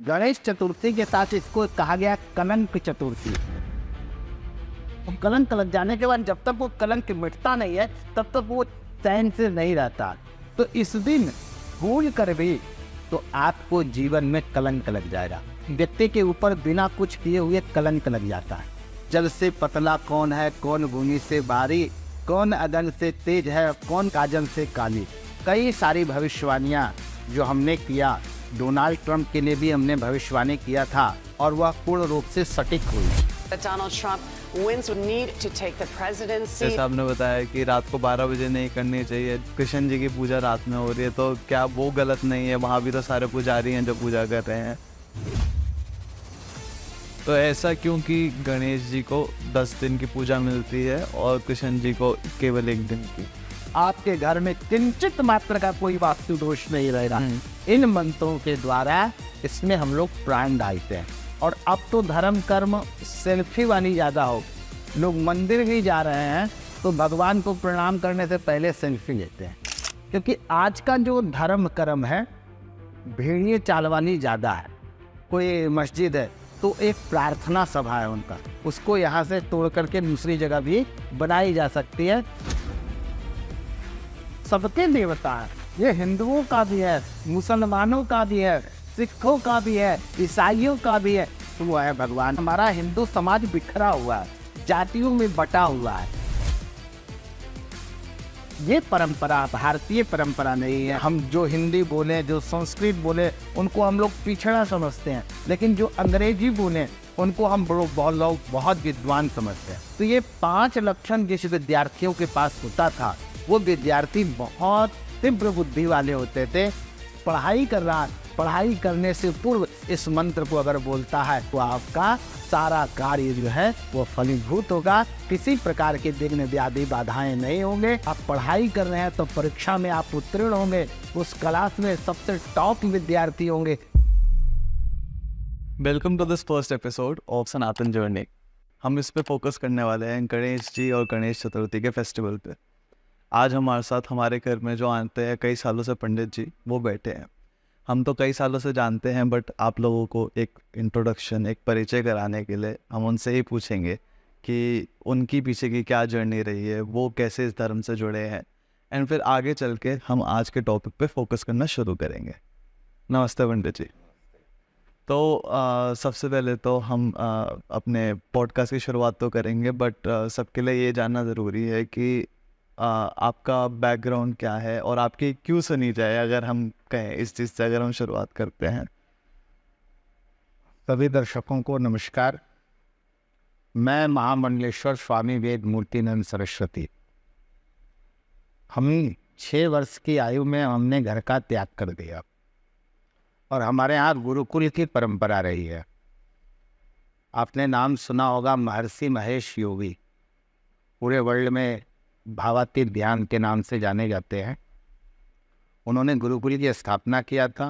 गणेश चतुर्थी के साथ इसको कहा गया कलंक चतुर्थी। तो कलंक लग जाने के बाद जब तक वो कलंक मिटता नहीं है तब तक वो चैन से नहीं रहता। तो इस दिन भूल कर भी तो आपको जीवन में कलंक लग जाएगा। व्यक्ति के ऊपर बिना कुछ किए हुए कलंक लग जाता है। जल से पतला कौन है, कौन भूमि से बारी, कौन अगन से तेज है, कौन काजल से काली। कई सारी भविष्यवाणियां जो हमने किया, डोनाल्ड ट्रंप के लिए भी हमने भविष्यवाणी किया था और वह पूर्ण रूप से सटीक हुई। Donald Trump wins would need to take the presidency. जैसे आपने बताया कि रात को 12 बजे नहीं करनी चाहिए, कृष्ण जी की पूजा रात में हो रही है, तो क्या वो गलत नहीं है? वहाँ भी तो सारे पुजारी हैं जो पूजा कर रहे हैं। तो ऐसा क्यों कि गणेश जी को 10 दिन की पूजा मिलती है और कृष्ण जी को केवल 1 दिन की? आपके घर में किंचित मात्र का कोई वास्तु दोष नहीं रहेगा। इन मंत्रों के द्वारा इसमें हम लोग प्राण डालते हैं। और अब तो धर्म कर्म सेल्फी वाली ज़्यादा हो। लोग मंदिर भी जा रहे हैं तो भगवान को प्रणाम करने से पहले सेल्फी लेते हैं, क्योंकि आज का जो धर्म कर्म है भेड़िए चाल वाली ज़्यादा है। कोई मस्जिद है तो एक प्रार्थना सभा है उनका, उसको यहाँ से तोड़ करके दूसरी जगह भी बनाई जा सकती है। सबके देवता है, ये हिंदुओं का भी है, मुसलमानों का भी है, सिखों का भी है, ईसाइयों का भी है। तो वो है भगवान। हमारा हिंदू समाज बिखरा हुआ है, जातियों में बटा हुआ है। ये परंपरा भारतीय परंपरा नहीं है। हम जो हिंदी बोले, जो संस्कृत बोले, उनको हम लोग पिछड़ा समझते हैं, लेकिन जो अंग्रेजी बोले उनको हम बहुत लोग बहुत विद्वान समझते हैं। तो ये 5 लक्षण जिस विद्यार्थियों के पास होता था, वो विद्यार्थी बहुत तीव्र बुद्धि वाले होते थे। पढ़ाई करने से पूर्व इस मंत्र को अगर बोलता है तो आपका सारा कार्य जो है वो फलीभूत होगा। किसी प्रकार के विघ्न व्याधि बाधाएं नहीं होंगे। आप पढ़ाई कर रहे हैं तो परीक्षा में आप उत्तीर्ण होंगे, उस क्लास में सबसे टॉप विद्यार्थी होंगे। Welcome to this first episode of Sanatan journey. हम इस पे फोकस करने वाले हैं गणेश जी और गणेश चतुर्थी के फेस्टिवल पे। आज हमारे साथ हमारे घर में जो आते हैं कई सालों से पंडित जी, वो बैठे हैं। हम तो कई सालों से जानते हैं, बट आप लोगों को एक इंट्रोडक्शन, एक परिचय कराने के लिए हम उनसे ही पूछेंगे कि उनकी पीछे की क्या जर्नी रही है, वो कैसे इस धर्म से जुड़े हैं, एंड फिर आगे चल के हम आज के टॉपिक पे फोकस करना शुरू करेंगे। नमस्ते पंडित जी। तो सबसे पहले तो हम अपने पॉडकास्ट की शुरुआत तो करेंगे, बट सबके लिए ये जानना ज़रूरी है कि आपका बैकग्राउंड क्या है और आपकी क्यों सुनी जाए, अगर हम कहें इस चीज़ से अगर हम शुरुआत करते हैं। सभी दर्शकों को नमस्कार। मैं महामंडलेश्वर स्वामी वेद मूर्तिनंद सरस्वती। हम 6 वर्ष की आयु में हमने घर का त्याग कर दिया और हमारे यहाँ गुरुकुल की परंपरा रही है। आपने नाम सुना होगा महर्षि महेश योगी, पूरे वर्ल्ड में भावातीत ध्यान के नाम से जाने जाते हैं। उन्होंने गुरुकुल की स्थापना किया था।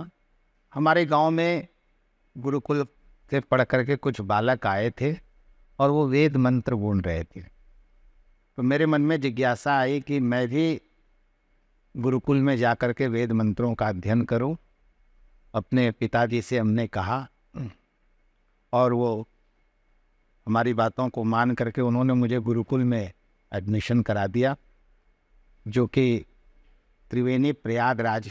हमारे गांव में गुरुकुल से पढ़ करके कुछ बालक आए थे और वो वेद मंत्र बोल रहे थे। तो मेरे मन में जिज्ञासा आई कि मैं भी गुरुकुल में जा कर के वेद मंत्रों का अध्ययन करूं। अपने पिताजी से हमने कहा और वो हमारी बातों को मान करके उन्होंने मुझे गुरुकुल में एडमिशन करा दिया, जो कि त्रिवेणी प्रयागराज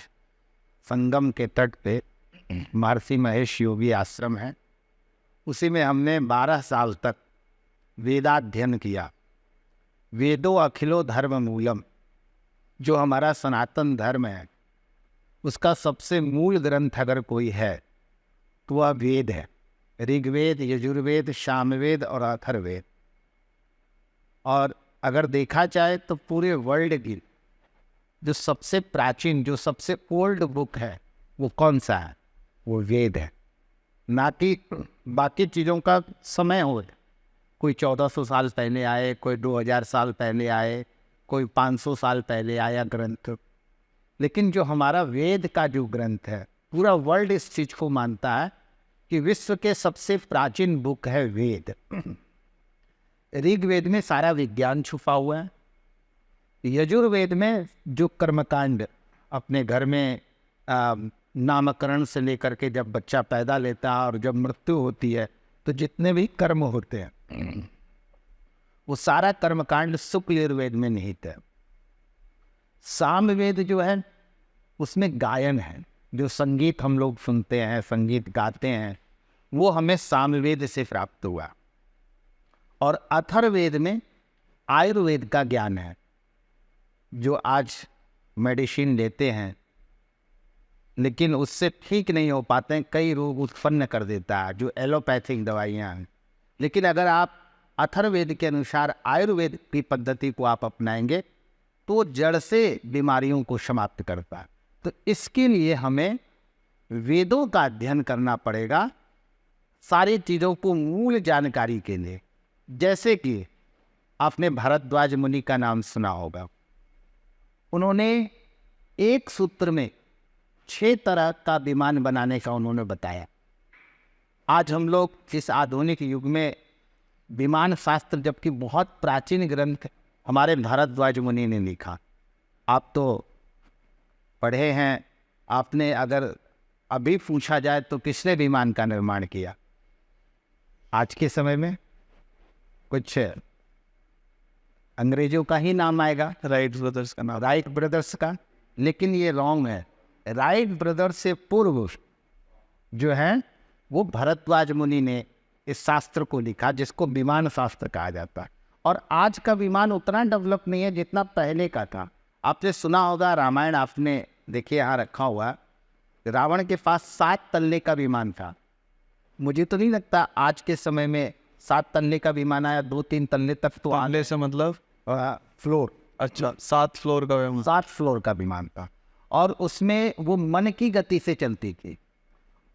संगम के तट पे महर्षि महेश योगी आश्रम है। उसी में हमने 12 साल तक वेदाध्ययन किया। वेदो अखिलो धर्म मूलम, जो हमारा सनातन धर्म है, उसका सबसे मूल ग्रंथ अगर कोई है तो वह वेद है। ऋग्वेद, यजुर्वेद, सामवेद और अथर्ववेद। और अगर देखा जाए तो पूरे वर्ल्ड की जो सबसे प्राचीन, जो सबसे ओल्ड बुक है, वो कौन सा है? वो वेद है। ना कि बाकी चीज़ों का समय हो, कोई 1400 साल पहले आए, कोई 2000 साल पहले आए, कोई 500 साल पहले आया ग्रंथ। लेकिन जो हमारा वेद का जो ग्रंथ है, पूरा वर्ल्ड इस चीज़ को मानता है कि विश्व के सबसे प्राचीन बुक है वेद। ऋग्वेद में सारा विज्ञान छुपा हुआ है। यजुर्वेद में जो कर्मकांड अपने घर में नामकरण से लेकर के जब बच्चा पैदा लेता है और जब मृत्यु होती है, तो जितने भी कर्म होते हैं वो सारा कर्मकांड शुक्ल यजुर्वेद में निहित है। सामवेद जो है उसमें गायन है, जो संगीत हम लोग सुनते हैं, संगीत गाते हैं, वो हमें सामवेद से प्राप्त हुआ। और अथर्ववेद में आयुर्वेद का ज्ञान है, जो आज मेडिसिन लेते हैं लेकिन उससे ठीक नहीं हो पाते हैं, कई रोग उत्पन्न कर देता है, जो एलोपैथिक दवाइयाँ हैं। लेकिन अगर आप अथर्ववेद के अनुसार आयुर्वेद की पद्धति को आप अपनाएंगे तो जड़ से बीमारियों को समाप्त करता है। तो इसके लिए हमें वेदों का अध्ययन करना पड़ेगा, सारी चीज़ों को मूल जानकारी के लिए। जैसे कि आपने भारद्वाज मुनि का नाम सुना होगा, उन्होंने एक सूत्र में 6 तरह का विमान बनाने का उन्होंने बताया। आज हम लोग इस आधुनिक युग में विमान शास्त्र, जबकि बहुत प्राचीन ग्रंथ हमारे भारद्वाज मुनि ने लिखा, आप तो पढ़े हैं, आपने अगर अभी पूछा जाए तो किसने विमान का निर्माण किया? आज के समय में कुछ अंग्रेजों का ही नाम आएगा, राइट ब्रदर्स का नाम। राइट ब्रदर्स का, लेकिन ये रॉन्ग है। राइट ब्रदर्स से पूर्व जो है वो भरद्वाज मुनि ने इस शास्त्र को लिखा, जिसको विमान शास्त्र कहा जाता है। और आज का विमान उतना डेवलप नहीं है जितना पहले का था। आपने सुना होगा, रामायण आपने देखिए यहाँ रखा हुआ, रावण के पास 7 तल्ले का विमान था। मुझे तो नहीं लगता आज के समय में 7 तल्ले का विमान आया, 2-3 तल्ले तक तो तल्ले से मतलब फ्लोर, अच्छा 7 फ्लोर का विमान। 7 फ्लोर का विमान था, और उसमें वो मन की गति से चलती थी।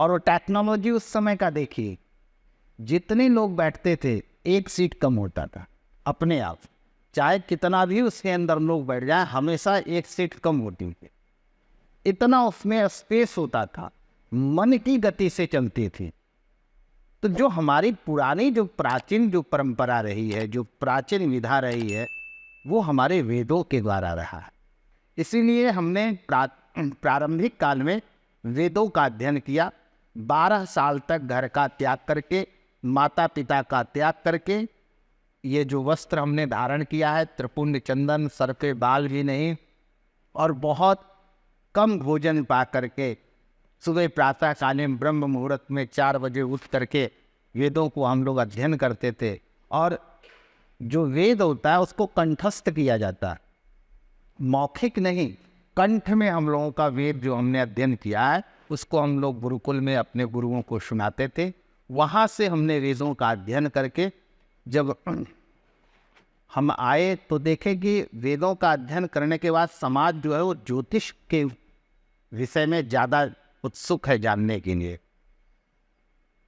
और वो टेक्नोलॉजी उस समय का देखिए, जितने लोग बैठते थे एक सीट कम होता था अपने आप, चाहे कितना भी उसके अंदर लोग बैठ जाए, हमेशा एक सीट कम होती थी। इतना उसमें स्पेस होता था, मन की गति से चलती थी। तो जो हमारी पुरानी जो प्राचीन जो परंपरा रही है, जो प्राचीन विधा रही है, वो हमारे वेदों के द्वारा रहा है। इसीलिए हमने प्रारंभिक काल में वेदों का अध्ययन किया। 12 साल तक घर का त्याग करके, माता पिता का त्याग करके, ये जो वस्त्र हमने धारण किया है, त्रिपुंड चंदन, सर पे बाल भी नहीं, और बहुत कम भोजन पा करके सुबह प्रातःकालीन ब्रह्म मुहूर्त में 4 बजे उठ करके वेदों को हम लोग अध्ययन करते थे। और जो वेद होता है उसको कंठस्थ किया जाता है, मौखिक नहीं, कंठ में हम लोगों का वेद जो हमने अध्ययन किया है उसको हम लोग गुरुकुल में अपने गुरुओं को सुनाते थे। वहाँ से हमने वेदों का अध्ययन करके जब हम आए तो देखे कि वेदों का अध्ययन करने के बाद समाज जो है वो ज्योतिष के विषय में ज़्यादा उत्सुक है जानने के लिए।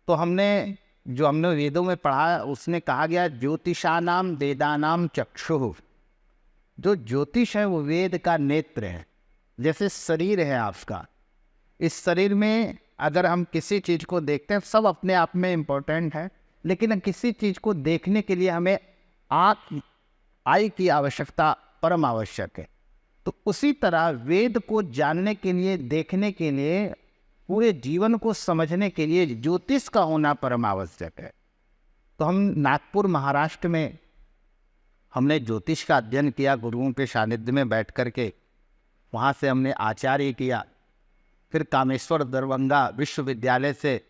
तो हमने वेदों में पढ़ा, उसने कहा गया ज्योतिषानाम वेदानाम चक्षुः। जो ज्योतिष है वो वेद का नेत्र है। जैसे शरीर है आपका, इस शरीर में अगर हम किसी चीज़ को देखते हैं, सब अपने आप में इम्पोर्टेंट है, लेकिन किसी चीज़ को देखने के लिए हमें आई की आवश्यकता परम आवश्यक है। तो उसी तरह वेद को जानने के लिए, देखने के लिए, पूरे जीवन को समझने के लिए ज्योतिष का होना परम आवश्यक है। तो हम नागपुर महाराष्ट्र में हमने ज्योतिष का अध्ययन किया, गुरुओं के सानिध्य में बैठ कर के। वहाँ से हमने आचार्य किया। फिर कामेश्वर दरभंगा विश्वविद्यालय से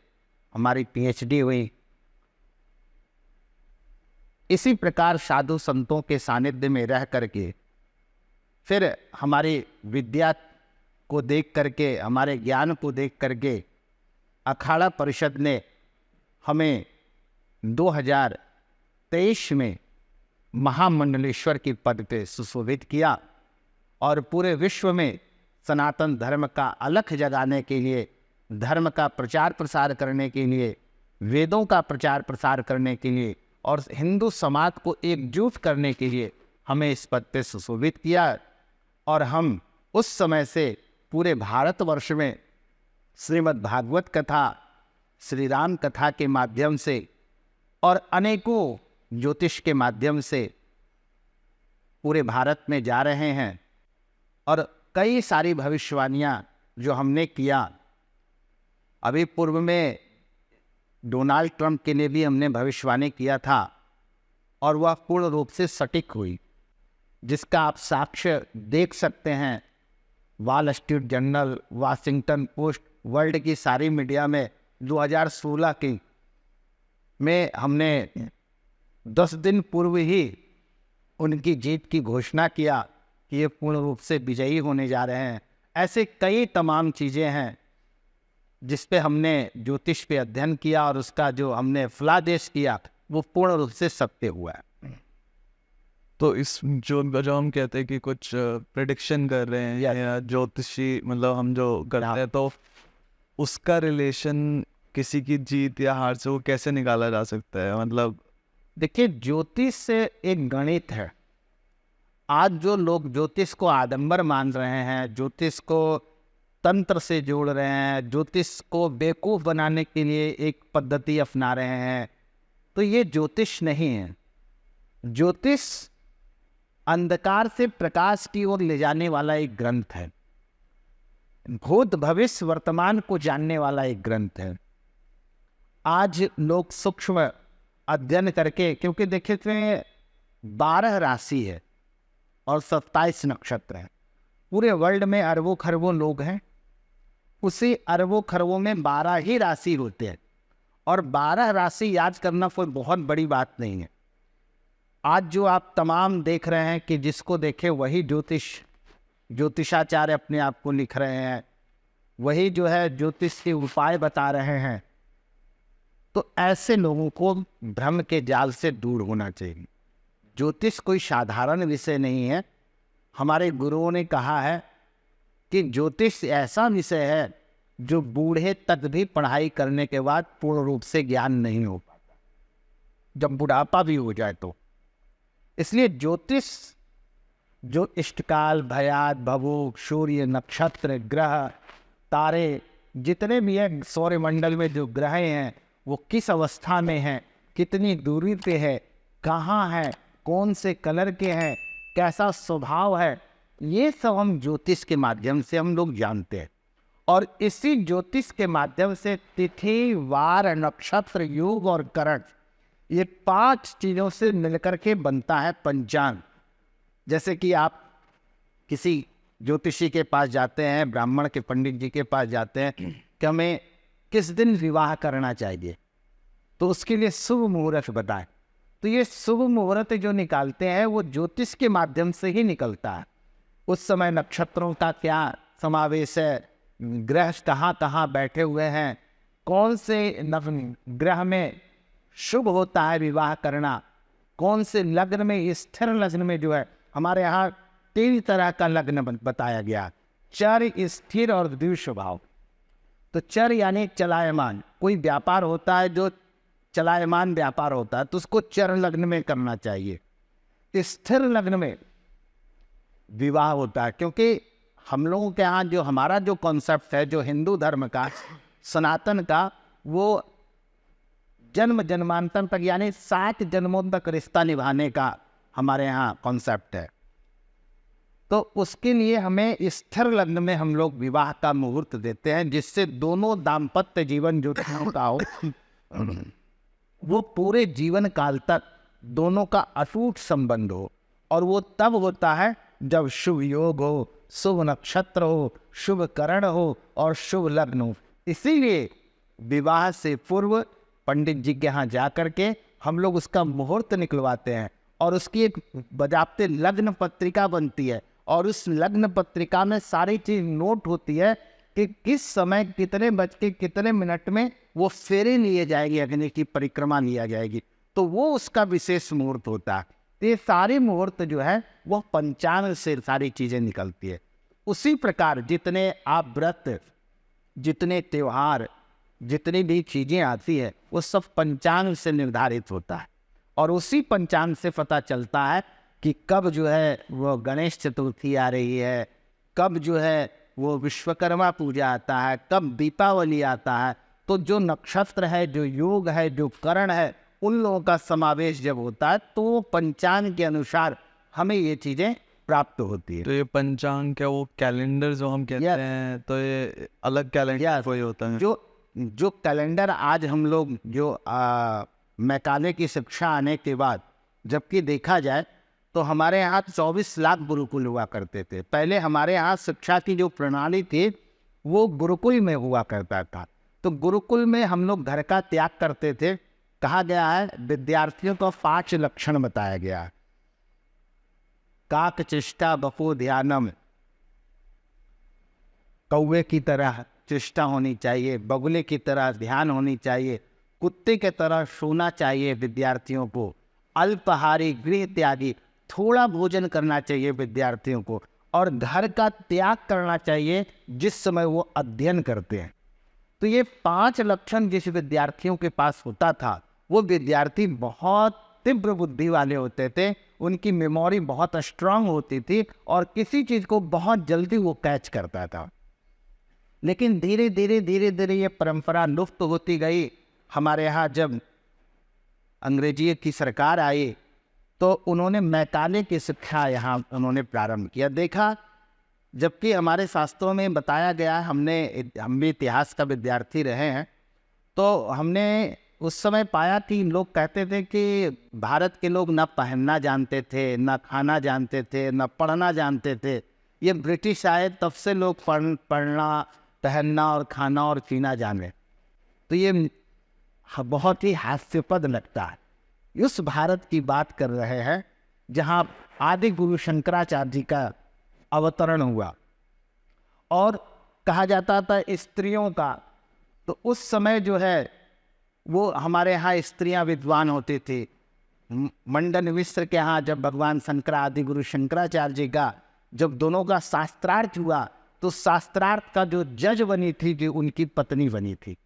हमारी PhD हुई। इसी प्रकार साधु संतों के सानिध्य में रह करके फिर हमारी विद्या को देख करके, हमारे ज्ञान को देख करके अखाड़ा परिषद ने हमें 2023 में महामंडलेश्वर की पद पे सुशोभित किया। और पूरे विश्व में सनातन धर्म का अलख जगाने के लिए, धर्म का प्रचार प्रसार करने के लिए, वेदों का प्रचार प्रसार करने के लिए और हिंदू समाज को एकजुट करने के लिए हमें इस पद पे सुशोभित किया। और हम उस समय से पूरे भारतवर्ष में श्रीमद् भागवत कथा, श्री राम कथा के माध्यम से और अनेकों ज्योतिष के माध्यम से पूरे भारत में जा रहे हैं। और कई सारी भविष्यवाणियाँ जो हमने किया अभी पूर्व में डोनाल्ड ट्रंप के लिए भी हमने भविष्यवाणी किया था और वह पूर्ण रूप से सटीक हुई, जिसका आप साक्ष्य देख सकते हैं। Wall street journal, Washington post, world की सारी मीडिया में 2016 की में हमने 10 दिन पूर्व ही उनकी जीत की घोषणा किया कि ये पूर्ण रूप से विजयी होने जा रहे हैं। ऐसे कई तमाम चीज़ें हैं जिस पे हमने ज्योतिष पे अध्ययन किया और उसका जो हमने फलादेश किया वो पूर्ण रूप से सत्य हुआ है। तो इस जो हम कहते हैं कि कुछ प्रेडिक्शन कर रहे हैं या ज्योतिषी मतलब हम जो करते हैं, तो उसका रिलेशन किसी की जीत या हार से वो कैसे निकाला जा सकता है? मतलब देखिए, ज्योतिष से एक गणित है। आज जो लोग ज्योतिष को आडंबर मान रहे हैं, ज्योतिष को तंत्र से जोड़ रहे हैं, ज्योतिष को बेवकूफ़ बनाने के लिए एक पद्धति अपना रहे हैं, तो ये ज्योतिष नहीं है। ज्योतिष अंधकार से प्रकाश की ओर ले जाने वाला एक ग्रंथ है, भूत भविष्य वर्तमान को जानने वाला एक ग्रंथ है। आज लोग सूक्ष्म अध्ययन करके, क्योंकि देखे तो 12 राशि है और 27 नक्षत्र हैं। पूरे वर्ल्ड में अरबों खरबों लोग हैं, उसी अरबों खरबों में 12 ही राशि होते हैं और 12 राशि याद करना कोई बहुत बड़ी बात नहीं है। आज जो आप तमाम देख रहे हैं कि जिसको देखे वही ज्योतिषाचार्य अपने आप को लिख रहे हैं, वही जो है ज्योतिष के उपाय बता रहे हैं, तो ऐसे लोगों को भ्रम के जाल से दूर होना चाहिए। ज्योतिष कोई साधारण विषय नहीं है। हमारे गुरुओं ने कहा है कि ज्योतिष ऐसा विषय है जो बूढ़े तक भी पढ़ाई करने के बाद पूर्ण रूप से ज्ञान नहीं हो पाता, जब बुढ़ापा भी हो जाए तो। इसलिए ज्योतिष जो इष्टकाल, भयात, भवुक, सूर्य, नक्षत्र, ग्रह, तारे, जितने भी हैं सौरमंडल में जो ग्रह हैं वो किस अवस्था में हैं, कितनी दूरी पे है, कहाँ है, कौन से कलर के हैं, कैसा स्वभाव है, ये सब हम ज्योतिष के माध्यम से हम लोग जानते हैं। और इसी ज्योतिष के माध्यम से तिथि, वार, नक्षत्र, योग और करण, ये 5 चीज़ों से मिलकर के बनता है पंचांग। जैसे कि आप किसी ज्योतिषी के पास जाते हैं, ब्राह्मण के पंडित जी के पास जाते हैं कि हमें किस दिन विवाह करना चाहिए, तो उसके लिए शुभ मुहूर्त बताएं। तो ये शुभ मुहूर्त जो निकालते हैं वो ज्योतिष के माध्यम से ही निकलता है। उस समय नक्षत्रों का क्या समावेश है, ग्रह कहाँ कहाँ बैठे हुए हैं, कौन से ग्रह में शुभ होता है विवाह करना, कौन से लग्न में, स्थिर लग्न में जो है हमारे यहाँ 3 तरह का लग्न बताया गया, चर, स्थिर और द्विस्वभाव। तो चर यानी चलायमान, कोई व्यापार होता है जो चलायमान व्यापार होता है तो उसको चर लग्न में करना चाहिए। स्थिर लग्न में विवाह होता है, क्योंकि हम लोगों के यहाँ जो हमारा जो कॉन्सेप्ट है, जो हिंदू धर्म का, सनातन का, वो जन्म जन्मांतर तक यानी 7 जन्मों तक रिश्ता निभाने का हमारे यहाँ कॉन्सेप्ट है। तो उसके लिए हमें स्थिर लग्न में हम लोग विवाह का मुहूर्त देते हैं, जिससे दोनों दाम्पत्य जीवन जो का हो वो पूरे जीवन काल तक दोनों का अटूट संबंध हो। और वो तब होता है जब शुभ योग हो, शुभ नक्षत्र हो, शुभ करण हो और शुभ लग्न हो। इसीलिए विवाह से पूर्व पंडित जी के यहाँ जा कर के हम लोग उसका मुहूर्त निकलवाते हैं और उसकी एक बजाते लग्न पत्रिका बनती है और उस लग्न पत्रिका में सारी चीज नोट होती है कि किस समय कितने बज के कितने मिनट में वो फेरे लिए जाएगी, अग्नि की परिक्रमा लिया जाएगी, तो वो उसका विशेष मुहूर्त होता है। तो ये सारे मुहूर्त जो है वो पंचांग से सारी चीजें निकलती है। उसी प्रकार जितने आप व्रत, जितने त्योहार, जितनी भी चीजें आती है वो सब पंचांग से निर्धारित होता है और उसी पंचांग से पता चलता है कि कब जो है वो गणेश चतुर्थी आ रही है, कब जो है वो विश्वकर्मा पूजा आता है, कब दीपावली आता है। तो जो नक्षत्र है, जो योग है, जो करण है, उन लोगों का समावेश जब होता है तो पंचांग के अनुसार हमें ये चीजें प्राप्त होती है। तो ये पंचांग क्या वो कैलेंडर जो हम कहते हैं, तो ये अलग कैलेंडर कोई होता है? जो जो कैलेंडर आज हम लोग जो मैकाले की शिक्षा आने के बाद जबकि देखा जाए तो हमारे यहाँ 24 लाख गुरुकुल हुआ करते थे। पहले हमारे यहाँ शिक्षा की जो प्रणाली थी वो गुरुकुल में हुआ करता था। तो गुरुकुल में हम लोग घर का त्याग करते थे। कहा गया है, विद्यार्थियों को 5 लक्षण बताया गया है। काक चेष्टा बपो ध्यानम, कौवे की तरह चेष्टा होनी चाहिए, बगुले की तरह ध्यान होनी चाहिए, कुत्ते की तरह सोना चाहिए विद्यार्थियों को, अल्पाहारी गृह त्यागी, थोड़ा भोजन करना चाहिए विद्यार्थियों को, और घर का त्याग करना चाहिए जिस समय वो अध्ययन करते हैं। तो ये 5 लक्षण जिस विद्यार्थियों के पास होता था वो विद्यार्थी बहुत तीव्र बुद्धि वाले होते थे, उनकी मेमोरी बहुत स्ट्रांग होती थी और किसी चीज़ को बहुत जल्दी वो कैच करता था। लेकिन धीरे धीरे ये परंपरा लुप्त होती गई। हमारे यहाँ जब अंग्रेजी की सरकार आई तो उन्होंने मैकाले की शिक्षा यहाँ उन्होंने प्रारंभ किया। देखा, जबकि हमारे शास्त्रों में बताया गया, हम भी इतिहास का विद्यार्थी रहे हैं, तो हमने उस समय पाया कि लोग कहते थे कि भारत के लोग न पहनना जानते थे, न खाना जानते थे, न पढ़ना जानते थे। ये ब्रिटिश आए तब से लोग पढ़ना, पहनना और खाना और पीना जाने। तो ये बहुत ही हास्यास्पद लगता है। उस भारत की बात कर रहे हैं जहाँ आदि गुरु शंकराचार्य जी का अवतरण हुआ और कहा जाता था स्त्रियों का। तो उस समय जो है वो हमारे यहाँ स्त्रियां विद्वान होती थी। मंडन मिश्र के यहाँ जब भगवान शंकर आदि गुरु शंकराचार्य जी का जब दोनों का शास्त्रार्थ हुआ तो शास्त्रार्थ का जो जज बनी थी जो उनकी पत्नी बनी थी।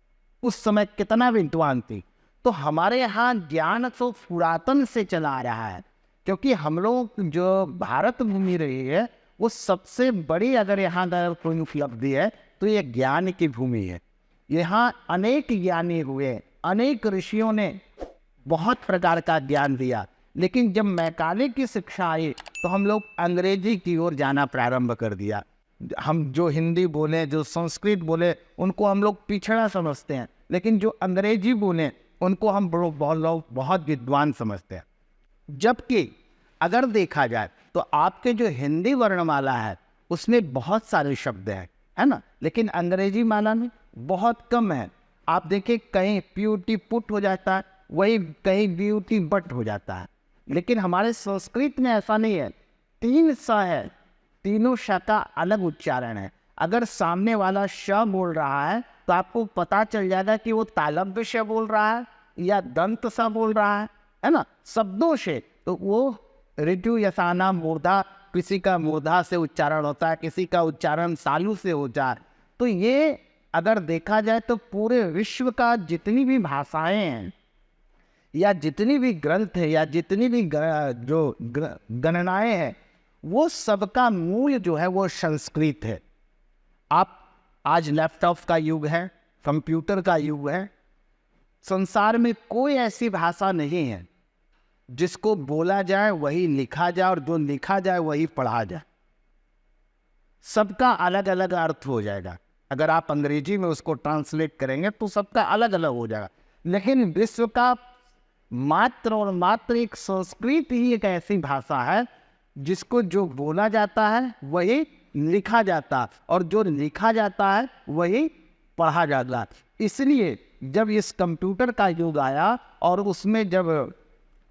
उस समय कितना विद्वान थी। तो हमारे यहाँ ज्ञान तो पुरातन से चला आ रहा है, क्योंकि हम लोग जो भारत भूमि रही है वो सबसे बड़ी अगर यहाँ का कोई उपलब्धि है तो ये ज्ञान की भूमि है। यहाँ अनेक ज्ञानी हुए, अनेक ऋषियों ने बहुत प्रकार का ज्ञान दिया। लेकिन जब मैकाले की शिक्षा आई तो हम लोग अंग्रेजी की ओर जाना प्रारंभ कर दिया। हम जो हिंदी बोले, जो संस्कृत बोले, उनको हम लोग पिछड़ा समझते हैं, लेकिन जो अंग्रेजी बोले उनको हम बहुत विद्वान समझते हैं। जबकि अगर देखा जाए तो आपके जो हिंदी वर्णमाला है उसमें बहुत सारे शब्द हैं, है ना, लेकिन अंग्रेजी माला में बहुत कम है। आप देखिए कहीं प्यूटी पुट हो जाता है, वही कहीं ब्यूटी बट हो जाता है। लेकिन हमारे संस्कृत में ऐसा नहीं है। 3 स है, तीनों श का अलग उच्चारण है। अगर सामने वाला श बोल रहा है तो आपको पता चल जाएगा कि वो तालव्य श बोल रहा है या दंत स बोल रहा है ना, शब्दों से। तो वो ऋतु यसाना मूर्धा, किसी का मूर्धा से उच्चारण होता है, किसी का उच्चारण सालू से होता है। तो ये अगर देखा जाए तो पूरे विश्व का जितनी भी भाषाएं हैं या जितनी भी ग्रंथ है या जितनी भी गणनाएं हैं वो सबका मूल जो है वो संस्कृत है। आप आज लैपटॉप का युग है, कंप्यूटर का युग है। संसार में कोई ऐसी भाषा नहीं है जिसको बोला जाए वही लिखा जाए और जो लिखा जाए वही पढ़ा जाए। सबका अलग अलग अर्थ हो जाएगा। अगर आप अंग्रेजी में उसको ट्रांसलेट करेंगे तो सबका अलग अलग हो जाएगा। लेकिन विश्व का मात्र और मात्र एक संस्कृत ही एक ऐसी भाषा है जिसको जो बोला जाता है वही लिखा जाता और जो लिखा जाता है वही पढ़ा जाता। इसलिए जब इस कंप्यूटर का युग आया और उसमें जब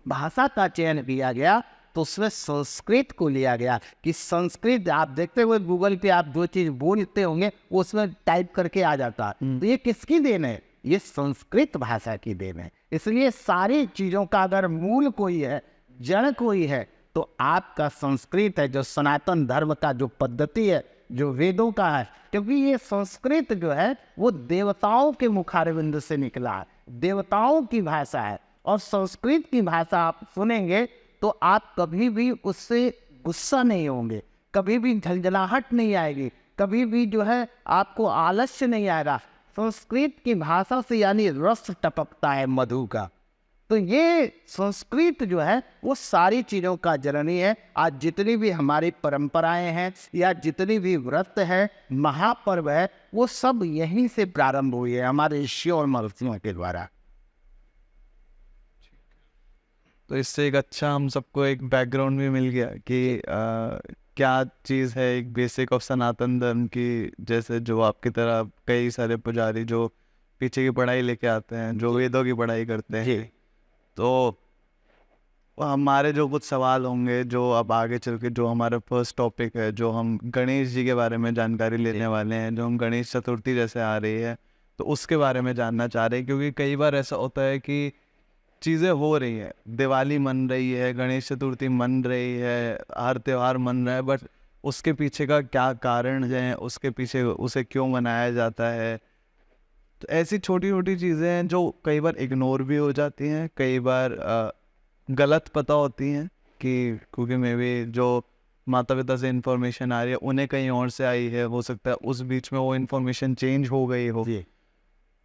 भाषा का चयन किया गया तो उसमें संस्कृत को लिया गया कि संस्कृत। आप देखते हुए गूगल पे आप जो चीज़ बोलते होंगे वो उसमें टाइप करके आ जाता है। तो ये किसकी देन है? ये संस्कृत भाषा की देन है। इसलिए सारी चीज़ों का अगर मूल कोई है, जड़ कोई है, तो आपका संस्कृत है, जो सनातन धर्म का जो पद्धति है, जो वेदों का है। क्योंकि ये संस्कृत जो है वो देवताओं के मुखारविंद से निकला है, देवताओं की भाषा है। और संस्कृत की भाषा आप सुनेंगे तो आप कभी भी उससे गुस्सा नहीं होंगे, कभी भी झंझलाहट नहीं आएगी, कभी भी जो है आपको आलस्य नहीं आएगा। संस्कृत की भाषा से यानी रस टपकता है मधु का। तो ये संस्कृत जो है वो सारी चीज़ों का जननी है। आज जितनी भी हमारी परंपराएं हैं या जितनी भी व्रत है, महापर्व है, वो सब यहीं से प्रारंभ हुई है हमारे ऋषियों और महर्षियों के द्वारा। तो इससे एक अच्छा हम सबको एक बैकग्राउंड भी मिल गया कि क्या चीज़ है एक बेसिक ऑफ सनातन धर्म की, जैसे जो आपकी तरह कई सारे पुजारी जो पीछे की पढ़ाई लेके आते हैं, जो वेदों की पढ़ाई करते हैं। तो हमारे जो कुछ सवाल होंगे, जो अब आगे चल के जो हमारा फर्स्ट टॉपिक है, जो हम गणेश जी के बारे में जानकारी लेने वाले हैं, जो हम गणेश चतुर्थी जैसे आ रही है तो उसके बारे में जानना चाह रहे हैं। क्योंकि कई बार ऐसा होता है कि चीज़ें हो रही है, दिवाली मन रही है, गणेश चतुर्थी मन रही है, हर त्यौहार मन रहा है, बट उसके पीछे का क्या कारण है, उसके पीछे उसे क्यों मनाया जाता है। तो ऐसी छोटी छोटी चीज़ें हैं जो कई बार इग्नोर भी हो जाती हैं, कई बार गलत पता होती हैं कि क्योंकि मे बी जो माता पिता से इन्फॉर्मेशन आ रही है उन्हें कहीं और से आई है, हो सकता है उस बीच में वो इन्फॉर्मेशन चेंज हो गई हो।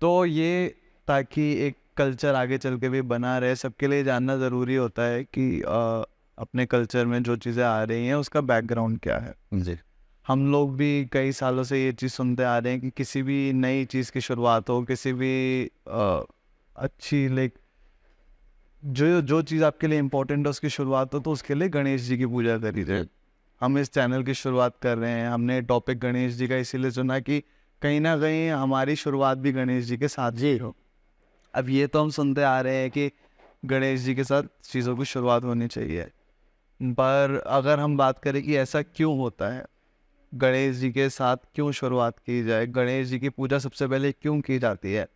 तो ये ताकि एक कल्चर आगे चल के भी बना रहे, सबके लिए जानना ज़रूरी होता है कि अपने कल्चर में जो चीज़ें आ रही हैं उसका बैकग्राउंड क्या है। जी। हम लोग भी कई सालों से ये चीज़ सुनते आ रहे हैं कि किसी भी नई चीज़ की शुरुआत हो, किसी भी अच्छी लाइक जो चीज़ आपके लिए इम्पोर्टेंट है उसकी शुरुआत हो, तो उसके लिए गणेश जी की पूजा करी जाए। हम इस चैनल की शुरुआत कर रहे हैं, हमने टॉपिक गणेश जी का इसीलिए चुना कि कहीं ना कहीं हमारी शुरुआत भी गणेश जी के साथ ही हो। अब ये तो हम सुनते आ रहे हैं कि गणेश जी के साथ चीज़ों की शुरुआत होनी चाहिए, पर अगर हम बात करें कि ऐसा क्यों होता है, गणेश जी के साथ क्यों शुरुआत की जाए, गणेश जी की पूजा सबसे पहले क्यों की जाती है,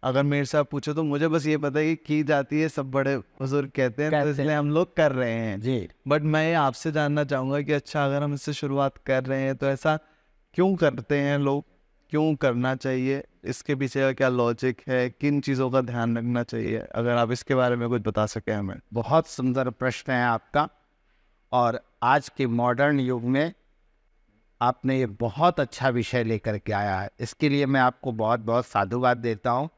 अगर मेरे से आप पूछो तो मुझे बस ये पता है कि की जाती है, सब बड़े बुजुर्ग कहते हैं तो इसलिए हम लोग कर रहे हैं जी। बट मैं ये आपसे जानना चाहूँगा कि अच्छा अगर हम इससे शुरुआत कर रहे हैं तो ऐसा क्यों करते हैं लोग, क्यों करना चाहिए, इसके पीछे का क्या लॉजिक है, किन चीज़ों का ध्यान रखना चाहिए, अगर आप इसके बारे में कुछ बता सकें हमें। बहुत सुंदर प्रश्न है आपका, और आज के मॉडर्न युग में आपने ये बहुत अच्छा विषय लेकर के आया है। इसके लिए मैं आपको बहुत बहुत साधुवाद देता हूँ,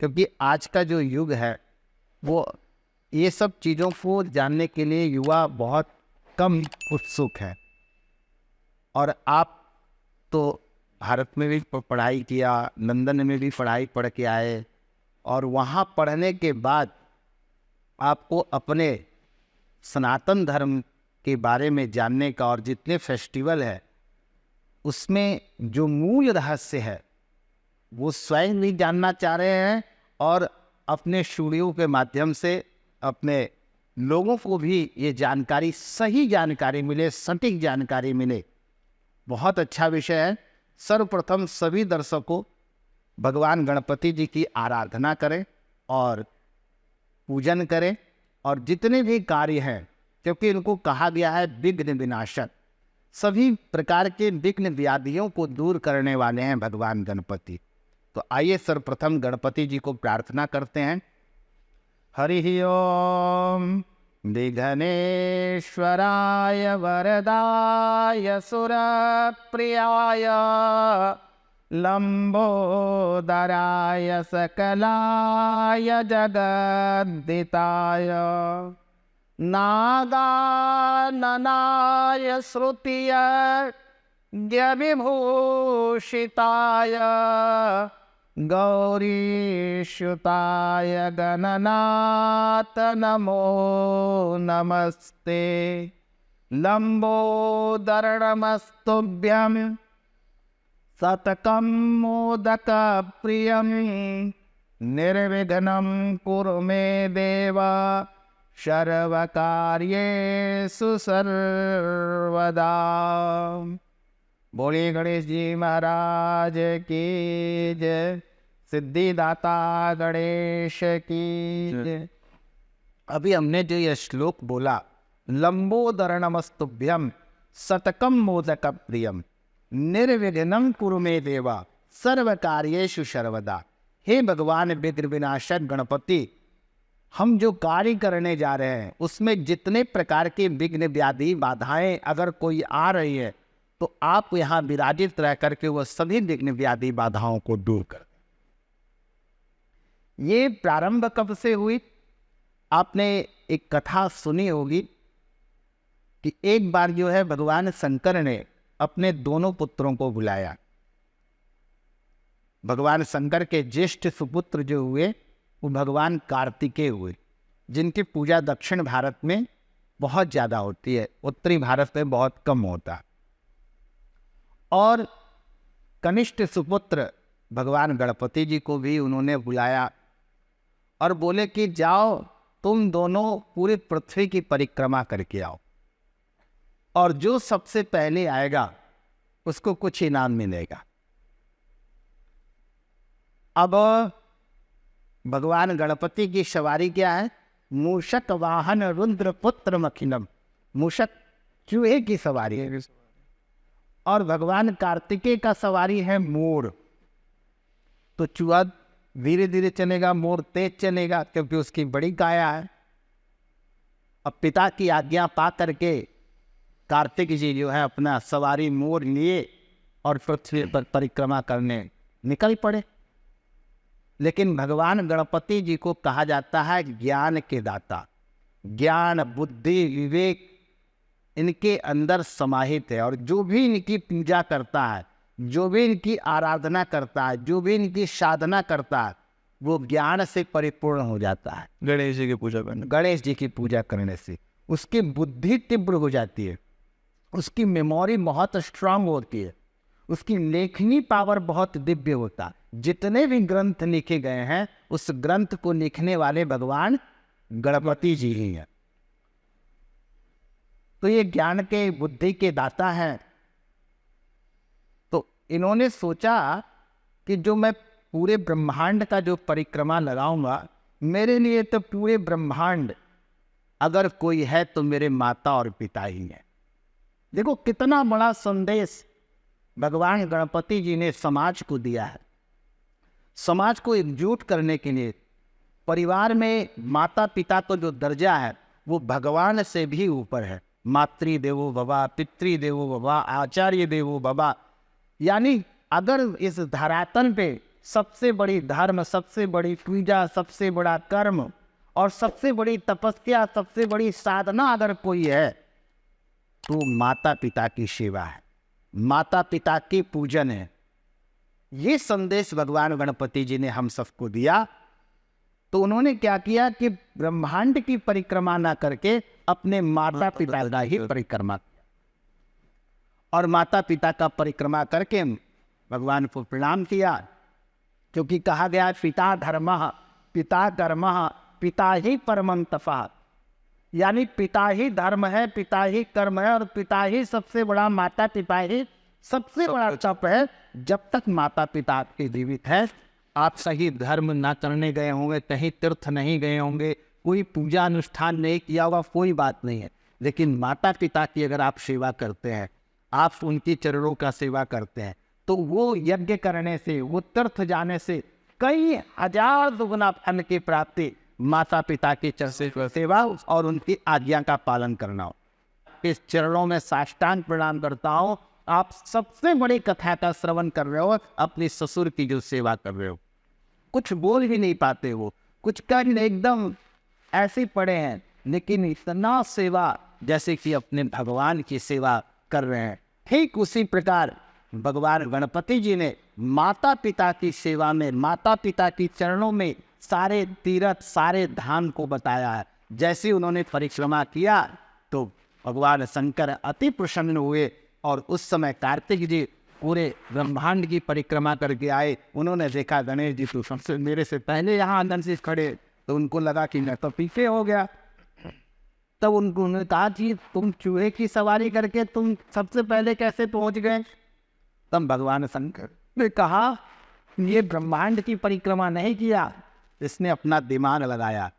क्योंकि आज का जो युग है वो ये सब चीज़ों को जानने के लिए युवा बहुत कम उत्सुक है। और आप तो भारत में भी पढ़ाई किया, लंदन में भी पढ़ाई पढ़ के आए, और वहाँ पढ़ने के बाद आपको अपने सनातन धर्म के बारे में जानने का, और जितने फेस्टिवल है उसमें जो मूल रहस्य है वो स्वयं नहीं जानना चाह रहे हैं, और अपने स्टूडियो के माध्यम से अपने लोगों को भी ये जानकारी, सही जानकारी मिले, सटीक जानकारी मिले। बहुत अच्छा विषय है। सर्वप्रथम सभी दर्शकों भगवान गणपति जी की आराधना करें और पूजन करें, और जितने भी कार्य हैं, क्योंकि इनको कहा गया है विघ्न विनाशक, सभी प्रकार के विघ्न व्याधियों को दूर करने वाले हैं भगवान गणपति। तो आइए सर्वप्रथम गणपति जी को प्रार्थना करते हैं। हरि ओम विघ्नेश्वराय वरदाय सुरप्रियाय लंबोदराय सकलाय जगद्दिताय नागाननाय श्रुतिय विभूषिताय गौरीश्युताय गणनाथ नमो नमस्ते। लंबोदरणमस्तुभ्यं शतकं मोदक प्रियं निर्विघ्नं कुरु मे देव सर्वकार्येषु सर्वदा। बोलिए गणेश जी महाराज की जय, सिद्धिदाता गणेश की जय। अभी हमने जो यह श्लोक बोला, लंबोदरणमस्तुभ्यं शतकं मोदक प्रियम निर्विघ्नं कुरु मे देवा सर्वकार्येषु सर्वदा। हे भगवान विघ्न विनाशक गणपति, हम जो कार्य करने जा रहे हैं उसमें जितने प्रकार के विघ्न व्याधि बाधाएं अगर कोई आ रही है, तो आप यहाँ विराजित रह करके वह सभी विघ्न व्याधि बाधाओं को दूर कर। ये प्रारंभ कब से हुई? आपने एक कथा सुनी होगी कि एक बार जो है भगवान शंकर ने अपने दोनों पुत्रों को बुलाया। भगवान शंकर के ज्येष्ठ सुपुत्र जो हुए वो भगवान कार्तिकेय हुए, जिनकी पूजा दक्षिण भारत में बहुत ज़्यादा होती है, उत्तरी भारत में बहुत कम होता। और कनिष्ठ सुपुत्र भगवान गणपति जी को भी उन्होंने बुलाया और बोले कि जाओ तुम दोनों पूरी पृथ्वी की परिक्रमा करके आओ, और जो सबसे पहले आएगा उसको कुछ इनाम मिलेगा। अब भगवान गणपति की सवारी क्या है? मूषक वाहन रुद्र पुत्र मखिलम, मूषक चूहे की सवारी है। और भगवान कार्तिकेय का सवारी है मोर। तो चूहा धीरे धीरे चलेगा, मोर तेज चलेगा, क्योंकि उसकी बड़ी काया है। अब पिता की आज्ञा पा करके कार्तिक जी जो है अपना सवारी मोर लिए और पृथ्वी पर परिक्रमा करने निकल पड़े। लेकिन भगवान गणपति जी को कहा जाता है ज्ञान के दाता। ज्ञान, बुद्धि, विवेक इनके अंदर समाहित है, और जो भी इनकी पूजा करता है, जो भी इनकी आराधना करता है, जो भी इनकी साधना करता है, वो ज्ञान से परिपूर्ण हो जाता है। गणेश जी की पूजा करने, गणेश जी की पूजा करने से उसकी बुद्धि तीव्र हो जाती है, उसकी मेमोरी बहुत स्ट्रांग होती है, उसकी लेखनी पावर बहुत दिव्य होता है। जितने भी ग्रंथ लिखे गए हैं उस ग्रंथ को लिखने वाले भगवान गणपति जी ही हैं। तो ये ज्ञान के, बुद्धि के दाता हैं। तो इन्होंने सोचा कि जो मैं पूरे ब्रह्मांड का जो परिक्रमा लगाऊंगा, मेरे लिए तो पूरे ब्रह्मांड अगर कोई है तो मेरे माता और पिता ही हैं। देखो कितना बड़ा संदेश भगवान गणपति जी ने समाज को दिया है। समाज को एकजुट करने के लिए परिवार में माता पिता का जो दर्जा है वो भगवान से भी ऊपर है। मातृदेवो भव, पितृदेवो भव, आचार्य देवो भव। यानी अगर इस धरातल पे सबसे बड़ी धर्म, सबसे बड़ी पूजा, सबसे बड़ा कर्म और सबसे बड़ी तपस्या, सबसे बड़ी साधना अगर कोई है तो माता पिता की सेवा है, माता पिता की पूजन है। ये संदेश भगवान गणपति जी ने हम सबको दिया। तो उन्होंने क्या किया कि ब्रह्मांड की परिक्रमा ना करके अपने माता पिता का ही परिक्रमा किया, और माता पिता का परिक्रमा करके भगवान को प्रणाम किया। क्योंकि कहा गया पिता धर्मः पिता कर्मः पिता ही परमं तपः, यानी पिता ही धर्म है, पिता ही कर्म है, और पिता ही सबसे बड़ा, माता पिता ही सबसे बड़ा तप है। जब तक माता पिता आपके जीवित है, आप सही धर्म ना करने गए होंगे, कहीं तीर्थ नहीं गए होंगे, कोई पूजा अनुष्ठान नहीं किया होगा, कोई बात नहीं है। लेकिन माता पिता की अगर आप सेवा करते हैं, आप उनकी चरणों का सेवा करते हैं, तो वो यज्ञ करने से, वो तीर्थ जाने से कई हजार दुगुना फल की प्राप्ति माता पिता की चरण सेवा और उनकी आज्ञा का पालन करना। इस चरणों में साष्टांग प्रणाम करता हूँ। आप सबसे बड़ी कथा का श्रवण कर रहे हो, अपने ससुर की जो सेवा कर रहे हो। कुछ बोल भी नहीं पाते हो, कुछ कर एकदम ऐसे पड़े हैं, लेकिन इतना सेवा जैसे कि अपने भगवान की सेवा कर रहे हैं। ठीक उसी प्रकार भगवान गणपति जी ने माता पिता की सेवा में, माता पिता की चरणों में सारे तीर्थ, सारे धाम को बताया है। जैसे उन्होंने परिक्रमा किया तो भगवान शंकर अति प्रसन्न हुए, और उस समय कार्तिक जी पूरे ब्रह्मांड की परिक्रमा करके आए। उन्होंने देखा गणेश जी तो सबसे मेरे से पहले यहाँ अंदर से खड़े, तो उनको लगा कि मैं तो पीछे हो गया। तब उन्होंने कहा कि तुम चूहे की सवारी करके तुम सबसे पहले कैसे पहुंच गए? तब भगवान शंकर ने कहा ये ब्रह्मांड की परिक्रमा नहीं किया, इसने अपना दिमाग लगाया,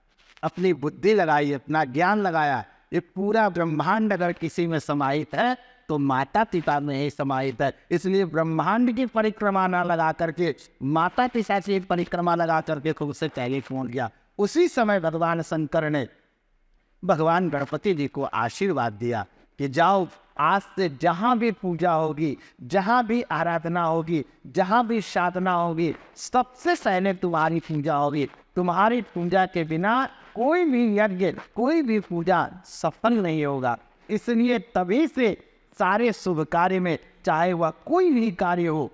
अपनी बुद्धि लगाई, अपना ज्ञान लगाया। ये पूरा ब्रह्मांड अगर किसी में समाहित है तो माता पिता में ही समाहित है। इसलिए ब्रह्मांड की परिक्रमा ना लगा करके माता पिता से परिक्रमा लगा करके खुद से पहले पहुंच गया। उसी समय भगवान शंकर ने भगवान गणपति जी को आशीर्वाद दिया कि जाओ, आज से जहाँ भी पूजा होगी, जहाँ भी आराधना होगी, जहाँ भी साधना होगी, सबसे पहले तुम्हारी पूजा होगी, तुम्हारी पूजा के बिना कोई भी यज्ञ, कोई भी पूजा सफल नहीं होगा। इसलिए तभी से सारे शुभ कार्य में, चाहे वह कोई भी कार्य हो,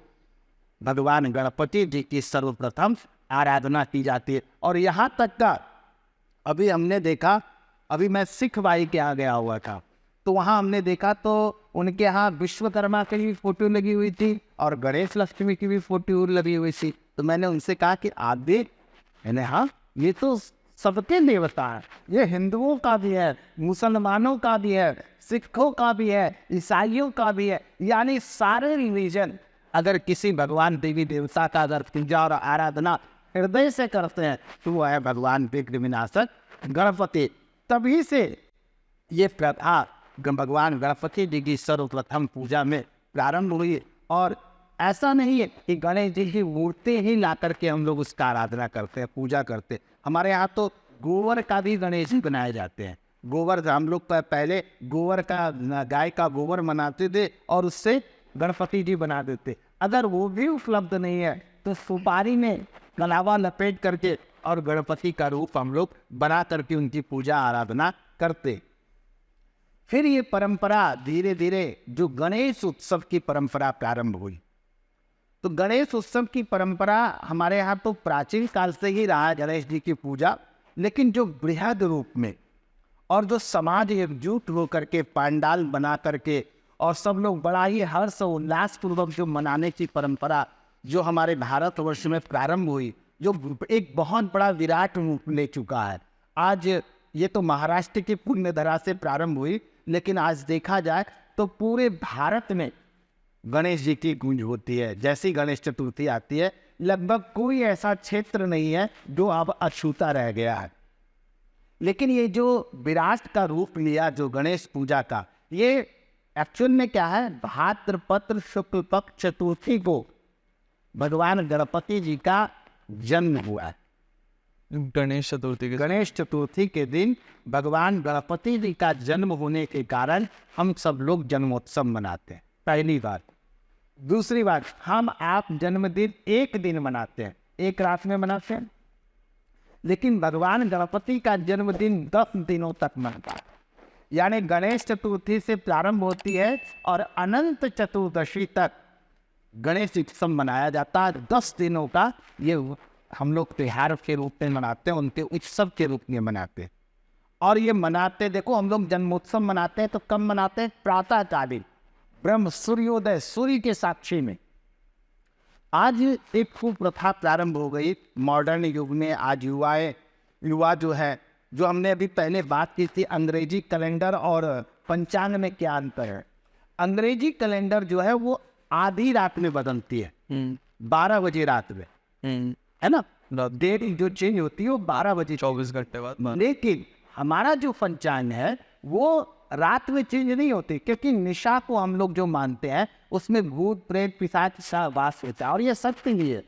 भगवान गणपति जी की सर्वप्रथम आराधना की जाती है। और यहाँ तक का अभी हमने देखा, अभी मैं सिख भाई के यहाँ गया हुआ था, तो वहाँ हमने देखा तो उनके यहाँ विश्वकर्मा की भी फोटो लगी हुई थी और गणेश लक्ष्मी की भी फोटो लगी हुई थी। तो मैंने उनसे कहा कि आप देख, मैंने हाँ ये तो सबके देवता है, ये हिंदुओं का भी है, मुसलमानों का भी है, सिखों का भी है, ईसाइयों का भी है, यानी सारे रिलीजन अगर किसी भगवान देवी देवता का अगर पूजा और आराधना हृदय से करते हैं तो वह है भगवान विघ्न विनाशक गणपति। तभी से ये प्रथा भगवान गणपति जी की सर्वप्रथम पूजा में प्रारंभ हुई। और ऐसा नहीं है कि गणेश जी की मूर्ति ही ला करके हम लोग उसका आराधना करते हैं, पूजा करते हैं। हमारे यहाँ तो गोबर का भी गणेश जी बनाए जाते हैं। गोबर, हम लोग पहले गोबर का, गाय का गोबर बनाते थे और उससे गणपति जी बना देते। अगर वो भी उपलब्ध नहीं है तो सुपारी में कलावा लपेट करके और गणपति का रूप हम लोग बना करके उनकी पूजा आराधना करते। फिर ये परंपरा धीरे धीरे जो गणेश उत्सव की परंपरा प्रारंभ हुई, तो गणेश उत्सव की परंपरा हमारे यहाँ तो प्राचीन काल से ही रहा है गणेश जी की पूजा। लेकिन जो बृहद रूप में और जो समाज एकजुट होकर के पंडाल बना करके और सब लोग बड़ा ही हर्ष उल्लास पूर्वक जो मनाने की परंपरा जो हमारे भारतवर्ष में प्रारंभ हुई, जो एक बहुत बड़ा विराट रूप ले चुका है। आज ये तो महाराष्ट्र की पुण्यधरा से प्रारंभ हुई, लेकिन आज देखा जाए तो पूरे भारत में गणेश जी की गूंज होती है। जैसी गणेश चतुर्थी आती है लगभग कोई ऐसा क्षेत्र नहीं है जो अब अछूता रह गया है। लेकिन ये जो विराट का रूप लिया जो गणेश पूजा का, ये एक्चुअल में क्या है, भाद्रपद शुक्ल पक्ष चतुर्थी को भगवान गणपति जी का जन्म हुआ है। गणेश चतुर्थी के दिन भगवान गणपति जी का जन्म होने के कारण हम सब लोग जन्मोत्सव मनाते हैं, पहली बात। दूसरी बात, हम आप जन्मदिन एक दिन मनाते हैं, एक रात में मनाते हैं, लेकिन भगवान गणपति का जन्मदिन 10 दिनों तक मनता है। यानी गणेश चतुर्थी से प्रारंभ होती है और अनंत चतुर्दशी तक गणेश उत्सव मनाया जाता है। 10 दिनों का ये हम लोग त्योहार के रूप में मनाते हैं, उनके उत्सव के रूप में मनाते हैं। और ये मनाते, देखो हम लोग जन्मोत्सव मनाते हैं तो कब मनाते हैं, प्रातःकालीन ब्रह्म सूर्योदय, सूर्य के साक्षी में। आज एक खूब प्रथा प्रारंभ हो गई मॉडर्न युग में। आज युवा जो है, जो हमने अभी पहले बात की थी अंग्रेजी कैलेंडर और पंचांग में क्या अंतर है। अंग्रेजी कैलेंडर जो है वो आधी रात में बदलती है, 12 बजे रात में, है ना, डेट जो चेंज होती है वो 12 बजे, 24 घंटे बाद। लेकिन हमारा जो पंचांग है वो रात में चेंज नहीं होती, क्योंकि निशा को हम लोग जो मानते हैं उसमें भूत प्रेत पिशाच वास होता है और ये सत्य ही है।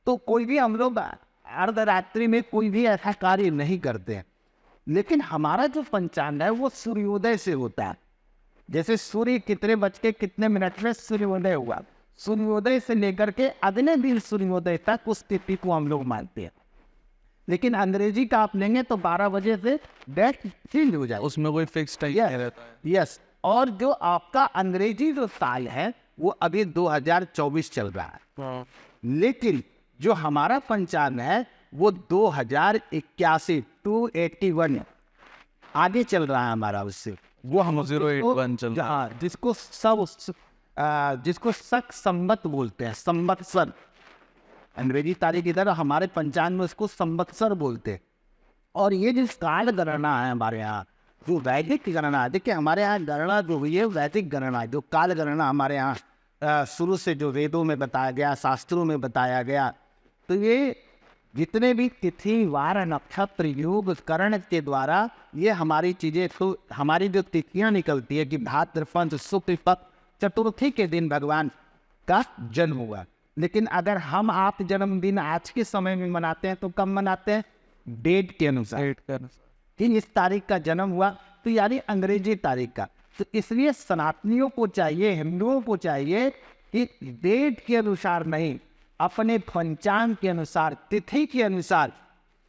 तो कोई भी हम लोग अर्धरात्रि में कोई भी ऐसा कार्य नहीं करते हैं। लेकिन हमारा जो पंचांग है वो सूर्योदय से होता है। जैसे सूर्य कितने बज के कितने मिनट में सूर्योदय हुआ, सूर्योदय से लेकर के अगले दिन सूर्योदय तक उस तिथि को हम लोग मानते हैं। लेकिन अंग्रेजी का आप लेंगे तो 12 बजे से डेट चेंज हो जाए, उसमें कोई फिक्स टाइम नहीं रहता है। यस। और जो आपका अंग्रेजी जो साल है वो अभी 2024 चल रहा है, लेकिन जो हमारा पंचांग है वो 2081 281 आगे चल रहा है हमारा उससे। वो हम 081 चल रहा है, जिसको शक संवत बोलते हैं, संवत्सर। अंग्रेजी तारीख की तरह हमारे पंचांग में उसको संवत्सर बोलते हैं। और ये जो काल गणना है हमारे यहाँ, जो वैदिक गणना है, देखिए हमारे यहाँ गणना जो हुई है वैदिक गणना है। जो काल गणना हमारे यहाँ शुरू से जो वेदों में बताया गया, शास्त्रों में बताया गया, तो ये जितने भी तिथि वार नक्षत्र योग करण के द्वारा ये हमारी चीज़ें, तो हमारी जो तिथियाँ निकलती है कि भाद्रपद शुक्ल पक्ष चतुर्थी के दिन भगवान का जन्म हुआ। लेकिन अगर हम आप जन्मदिन आज के समय में मनाते हैं तो कब मनाते हैं, डेट के अनुसार कि इस तारीख का जन्म हुआ, तो यानी अंग्रेजी तारीख का। तो इसलिए सनातनियों को चाहिए, हिंदुओं को चाहिए कि डेट के अनुसार नहीं, अपने पंचांग के अनुसार, तिथि के अनुसार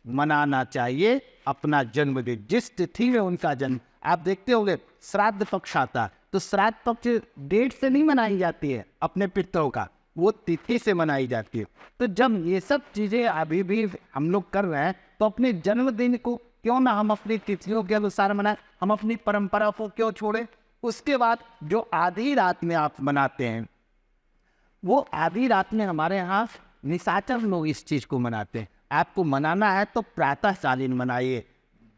मनाना चाहिए अपना जन्मदिन, जिस तिथि में उनका जन्म। आप देखते होंगे श्राद्ध पक्ष आता है, तो श्राद्ध पक्ष डेट से नहीं मनाई जाती है अपने पितरों का, वो तिथि से मनाई जाती है। तो जब ये सब चीज़ें अभी भी हम लोग कर रहे हैं, तो अपने जन्मदिन को क्यों ना हम अपनी तिथियों के अनुसार मनाएं, हम अपनी परंपरा को क्यों छोड़ें। उसके बाद जो आधी रात में आप मनाते हैं, वो आधी रात में हमारे यहाँ निशाचर लोग इस चीज़ को मनाते हैं। आपको मनाना है तो प्रातःकालीन मनाइए,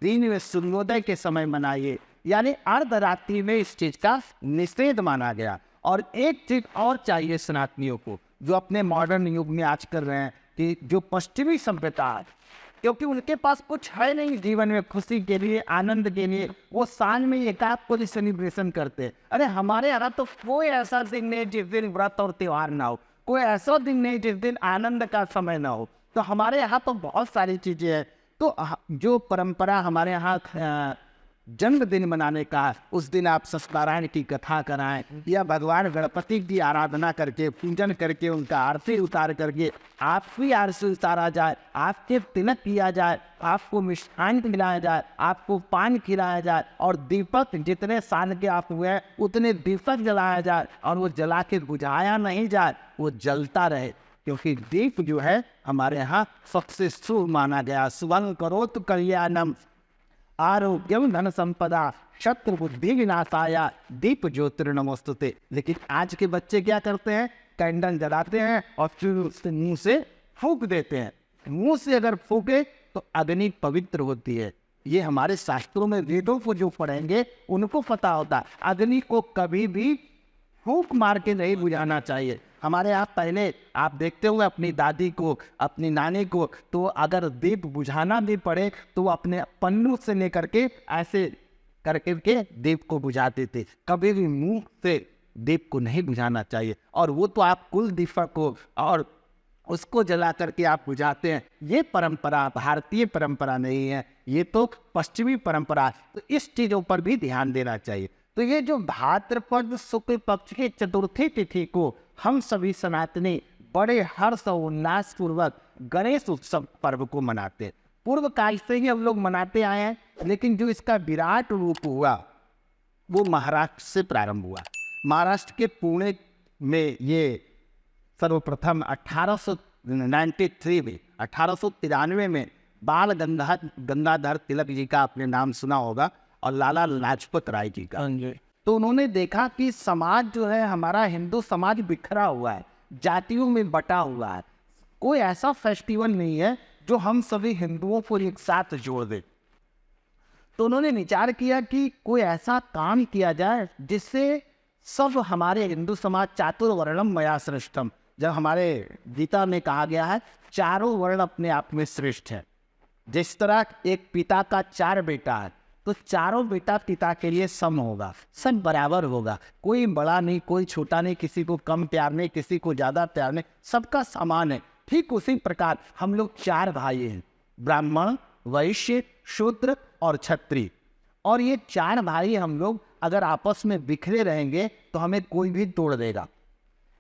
दिन में सूर्योदय के समय मनाइए, यानी अर्धरात्रि में इस चीज़ का निषेध माना गया। और एक चीज़ और चाहिए सनातनियों को, जो अपने मॉडर्न युग में आज कर रहे हैं, कि जो पश्चिमी सभ्यता है, क्योंकि उनके पास कुछ है नहीं जीवन में खुशी के लिए, आनंद के लिए, वो साल में एकाध को सेलिब्रेशन करते हैं। अरे हमारे यहाँ तो कोई ऐसा दिन नहीं जिस दिन व्रत और त्यौहार ना हो, कोई ऐसा दिन नहीं जिस दिन आनंद का समय ना हो। तो हमारे यहाँ तो बहुत सारी चीज़ें हैं। तो जो परंपरा हमारे यहाँ जन्मदिन मनाने का, उस दिन आप सत्यनारायण की कथा कराएं, या भगवान गणपति की आराधना करके, पूजन करके, उनका आरती उतार करके आपकी आरती उतारा जाए, आपके तिलक किया जाए, आपको मिष्ठान खिलाया जाए, आपको पान खिलाया जाए, और दीपक जितने साल के आप हुए हैं उतने दीपक जलाया जाए, और वो जला के बुझाया नहीं जाए, वो जलता रहे। क्योंकि दीप जो है हमारे यहाँ सबसे शुभ माना गया। सुवर्ण करोतु कल्याणम आरोग्यम धन संपदा शत्रु बुद्धि विनाशाय दीप ज्योतिर्नमोस्तुते। लेकिन आज के बच्चे क्या करते हैं, कैंडल जलाते हैं और फिर उससे मुंह से फूंक देते हैं। मुंह से अगर फूके तो अग्नि पवित्र होती है। ये हमारे शास्त्रों में, वेदों को जो पढ़ेंगे उनको पता होता है, अग्नि को कभी भी फूंक मार के नहीं बुझाना चाहिए। हमारे यहाँ पहले आप देखते होंगे अपनी दादी को, अपनी नानी को, तो अगर दीप बुझाना भी पड़े तो वो अपने पन्नू से लेकर के ऐसे करके के दीप को बुझाते थे। कभी भी मुंह से दीप को नहीं बुझाना चाहिए। और वो तो आप कुल दीपक को और उसको जला करके आप बुझाते हैं। ये परंपरा भारतीय परंपरा नहीं है, ये तो पश्चिमी परंपरा है। तो इस चीज़ों पर भी ध्यान देना चाहिए। तो ये जो भाद्रपद शुक्ल पक्ष की चतुर्थी तिथि को हम सभी सनातनी बड़े हर्ष और उल्लास पूर्वक गणेश उत्सव पर्व को मनाते हैं। पूर्व काल से ही हम लोग मनाते आए हैं, लेकिन जो इसका विराट रूप हुआ वो महाराष्ट्र से प्रारंभ हुआ। महाराष्ट्र के पुणे में ये सर्वप्रथम 1893 में 1893 में बाल गंगाधर तिलक जी का आपने नाम सुना होगा, और लाला लाजपत राय जी का। तो उन्होंने देखा कि समाज जो है हमारा हिंदू समाज बिखरा हुआ है, जातियों में बटा हुआ है, कोई ऐसा फेस्टिवल नहीं है जो हम सभी हिंदुओं को एक साथ जोड़ दे। तो उन्होंने विचार किया कि कोई ऐसा काम किया जाए जिससे सब हमारे हिंदू समाज, चातुर्वर्णम मया श्रेष्ठम, जब हमारे गीता में कहा गया है चारों वर्ण अपने आप में श्रेष्ठ है। जिस तरह एक पिता का 4 बेटा है, तो चारों बेटा पिता के लिए सम होगा, सब बराबर होगा, कोई बड़ा नहीं, कोई छोटा नहीं, किसी को कम प्यार नहीं, किसी को ज़्यादा प्यार नहीं, सबका समान है। ठीक उसी प्रकार हम लोग 4 भाई हैं, ब्राह्मण, वैश्य, शूद्र और क्षत्रिय। और ये 4 भाई हम लोग अगर आपस में बिखरे रहेंगे तो हमें कोई भी तोड़ देगा।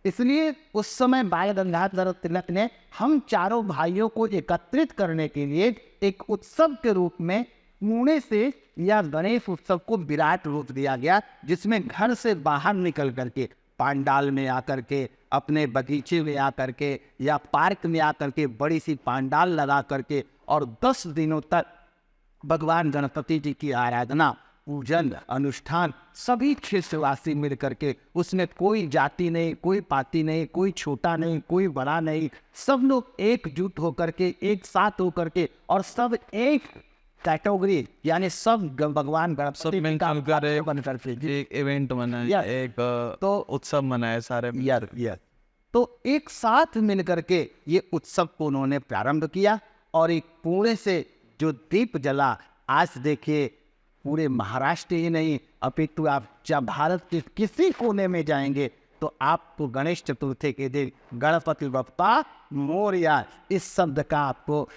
इसलिए उस समय बाल गंगाधर तिलक ने हम चारों भाइयों को एकत्रित करने के लिए एक उत्सव के रूप में पुणे से या गणेश उत्सव को विराट रूप दिया गया, जिसमें घर से बाहर निकल करके पांडाल में आकर के, अपने बगीचे में आकर के या पार्क में आकर के बड़ी सी पांडाल लगा करके और 10 दिनों तक भगवान गणपति जी की आराधना, पूजन, अनुष्ठान सभी क्षेत्रवासी मिल करके, उसमें कोई जाति नहीं, कोई पाति नहीं, कोई छोटा नहीं, कोई बड़ा नहीं, सब लोग एकजुट होकर के, एक साथ होकर के, और सब एक कैटेगरी, यानी सब भगवान गणपति बन करके एक इवेंट मनाया, एक तो उत्सव मनाए सारे। यार तो एक साथ मिल करके ये उत्सव को उन्होंने प्रारंभ किया। और एक पुणे से जो दीप जला, आज देखिए पूरे महाराष्ट्र ही नहीं, अपितु आप जब भारत के किसी कोने में जाएंगे तो आपको गणेश चतुर्थी के दिन गणपति बप्पा मोरया इस शब्द का आपको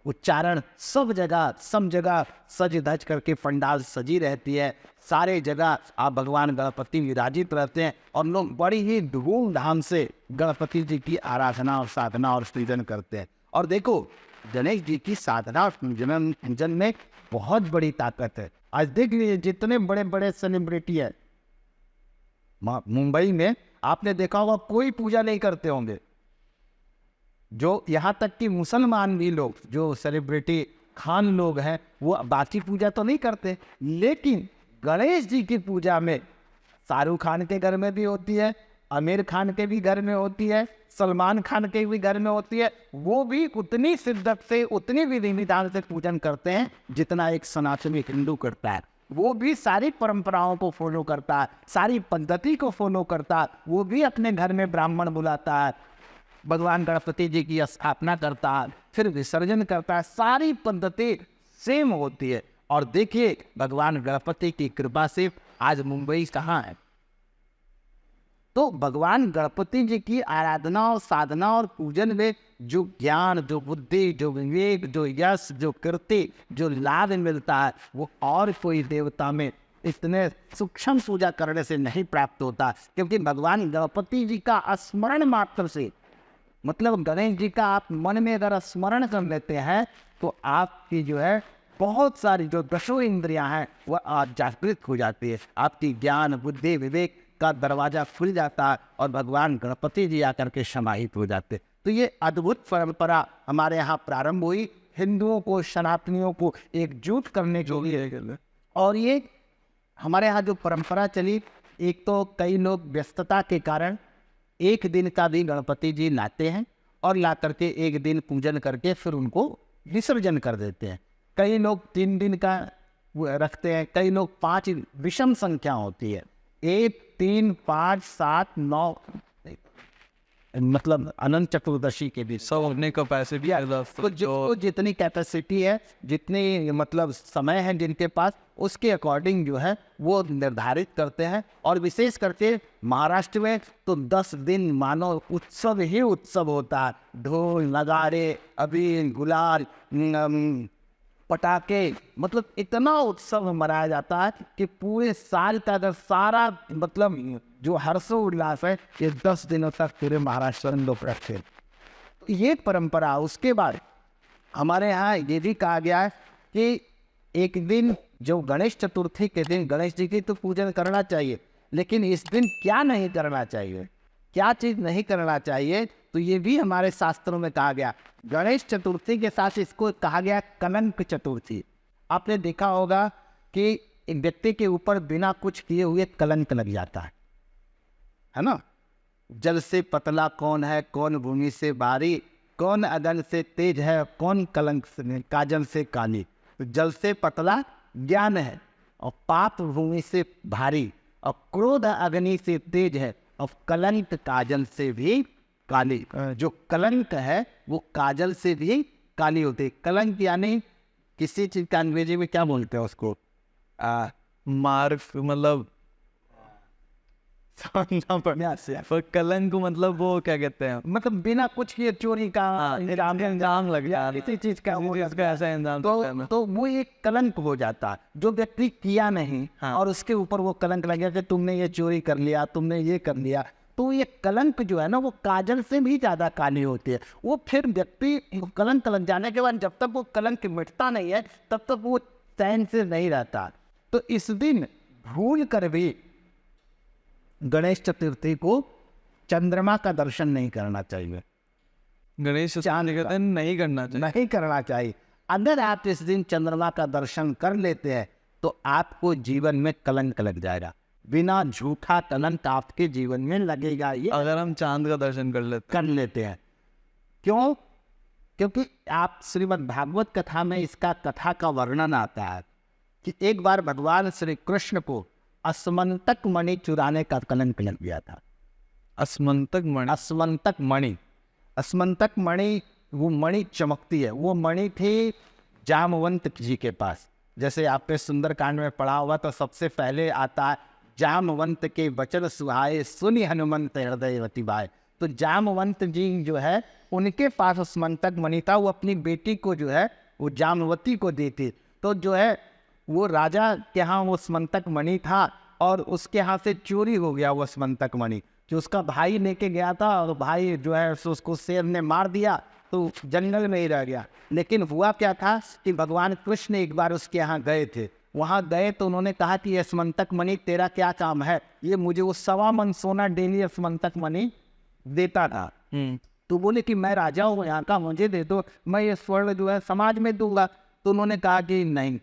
उच्चारण सब जगह सज धज करके पंडाल सजी रहती है। सारे जगह आप भगवान गणपति विराजित रहते हैं और लोग बड़ी ही धूमधाम से गणपति जी की आराधना और साधना और सृजन करते हैं। और देखो गणेश जी की साधना और पूजन में बहुत बड़ी ताकत है। आज देख लीजिए जितने बड़े बड़े सेलिब्रिटी है मुंबई में, आपने देखा होगा कोई पूजा नहीं करते होंगे। जो यहाँ तक कि मुसलमान भी लोग, जो सेलिब्रिटी खान लोग हैं, वो बाकी पूजा तो नहीं करते, लेकिन गणेश जी की पूजा में शाहरुख खान के घर में भी होती है, आमिर खान के भी घर में होती है, सलमान खान के भी घर में होती है। वो भी उतनी शिद्दत से, उतनी विधि विधान से पूजन करते हैं जितना एक सनातनी हिंदू करता है। वो भी सारी परंपराओं को फॉलो करता है, सारी पद्धति को फॉलो करता है। वो भी अपने घर में ब्राह्मण बुलाता है, भगवान गणपति जी की स्थापना करता है, फिर विसर्जन करता है। सारी पद्धति सेम होती है। और देखिए भगवान गणपति की कृपा से आज मुंबई कहाँ है। तो भगवान गणपति जी की आराधना और साधना और पूजन में जो ज्ञान, जो बुद्धि, जो विवेक, जो यश, जो कीर्ति, जो लाभ मिलता है, वो और कोई देवता में इतने सूक्ष्म पूजा करने से नहीं प्राप्त होता। क्योंकि भगवान गणपति जी का स्मरण मात्र से, मतलब गणेश जी का आप मन में अगर स्मरण कर लेते हैं तो आपकी जो है बहुत सारी जो दशों इंद्रियां हैं वह जागृत हो जाती है। आपकी ज्ञान, बुद्धि, विवेक का दरवाजा खुल जाता है और भगवान गणपति जी आकर के समाहित हो जाते। तो ये अद्भुत परंपरा हमारे यहाँ प्रारंभ हुई हिंदुओं को, सनातनियों को एकजुट करने के लिए। और ये हमारे यहाँ जो परंपरा चली, एक तो कई लोग व्यस्तता के कारण एक दिन का भी गणपति जी लाते हैं और ला करके एक दिन पूजन करके फिर उनको विसर्जन कर देते हैं। कई लोग 3 दिन का रखते हैं, कई लोग 5, विषम संख्या होती है, 1, 3, 5, 7, 9, मतलब अनंत चतुर्दशी के भी सब अपने कैपेसिटी तो जितनी कैपेसिटी है, जितनी मतलब समय है जिनके पास, उसके अकॉर्डिंग जो है वो निर्धारित करते हैं। और विशेष करके महाराष्ट्र में तो 10 दिन मानो उत्सव ही उत्सव होता है। ढोल, नगाड़े, अबीर, गुलाल, पटाखे, मतलब इतना उत्सव मनाया जाता है कि पूरे साल का अगर सारा मतलब जो हर्षोल्लास है ये 10 दिनों तक पूरे महाराष्ट्र में लोग रखते हैं। ये परंपरा। उसके बाद हमारे यहाँ ये भी कहा गया है कि एक दिन जो गणेश चतुर्थी के दिन गणेश जी की तो पूजन करना चाहिए, लेकिन इस दिन क्या नहीं करना चाहिए, क्या चीज़ नहीं करना चाहिए, तो ये भी हमारे शास्त्रों में कहा गया। गणेश चतुर्थी के साथ इसको कहा गया कलंक चतुर्थी। आपने देखा होगा कि एक व्यक्ति के ऊपर बिना कुछ किए हुए कलंक लग जाता है ना। जल से पतला कौन है, कौन भूमि से भारी, कौन अदन से तेज है, कौन कलंक से काजल से काली। तो जल से पतला ज्ञान है और पाप भूमि से भारी और क्रोध अग्नि से तेज है और कलंक काजल से भी काली। जो कलंक है वो काजल से भी काली होती है। कलंक यानी किसी चीज का अंग्रेजी में क्या बोलते हैं उसको, मार्क, मतलब पर कलंक मतलब वो क्या कहते हैं, मतलब बिना कुछ किए चोरी का इंजाम लग गया, किसी चीज का ऐसा इंजाम तो वो एक कलंक हो जाता है। जो व्यक्ति किया नहीं और उसके ऊपर वो कलंक लग गया कि तुमने ये चोरी कर लिया, तुमने ये कर लिया, तो ये कलंक जो है ना वो काजल से भी ज्यादा काली होती है। वो फिर व्यक्ति कलंक लग जाने के बाद जब तक वो कलंक मिटता नहीं है तब तक वो चैन से नहीं रहता। तो इस दिन भूल कर भी गणेश चतुर्थी को चंद्रमा का दर्शन नहीं करना चाहिए। गणेश चतुर्थी नहीं करना चाहिए, नहीं करना चाहिए। अगर आप इस दिन चंद्रमा का दर्शन कर लेते हैं तो आपको जीवन में कलंक लग जाएगा। बिना झूठा कलंक आपके जीवन में लगेगा। ये अगर हम चांद का दर्शन कर लेते हैं। क्यों? क्योंकि आप श्रीमद् भागवत कथा में इसका कथा का वर्णन आता है कि एक बार भगवान श्री कृष्ण को अस्मंतक मणि चुराने का कलंक लग गया था। अस्मंतक मणि, अस्मंतक मणि वो मणि चमकती है। वो मणि थी जामवंत जी के पास। जैसे आपने सुंदरकांड में पढ़ा हुआ तो सबसे पहले आता है जामवंत के वचन सुहाए सुनि हनुमंत हृदयवती बाय। तो जामवंत जी जो है उनके पास अस्मंतक मणि था। वो अपनी बेटी को जो है वो जामवती को देती। तो जो है वो राजा के यहाँ वो स्मंतक मणि था और उसके यहाँ से चोरी हो गया वो स्मंतक मणि, जो उसका भाई लेके गया था। और भाई जो है उसको शेर ने मार दिया तो जंगल में ही रह गया। लेकिन हुआ क्या था कि भगवान कृष्ण एक बार उसके यहाँ गए थे। वहाँ गए तो उन्होंने कहा कि ये स्मंतक मणि तेरा क्या काम है? ये मुझे वो 1.25 मन सोना डेली स्मंतक मणि देता था। तो बोले कि मैं राजा हूँ यहाँ का, मुझे दे दो, मैं ये स्वर्ण जो है समाज में दूंगा। तो उन्होंने कहा कि नहीं,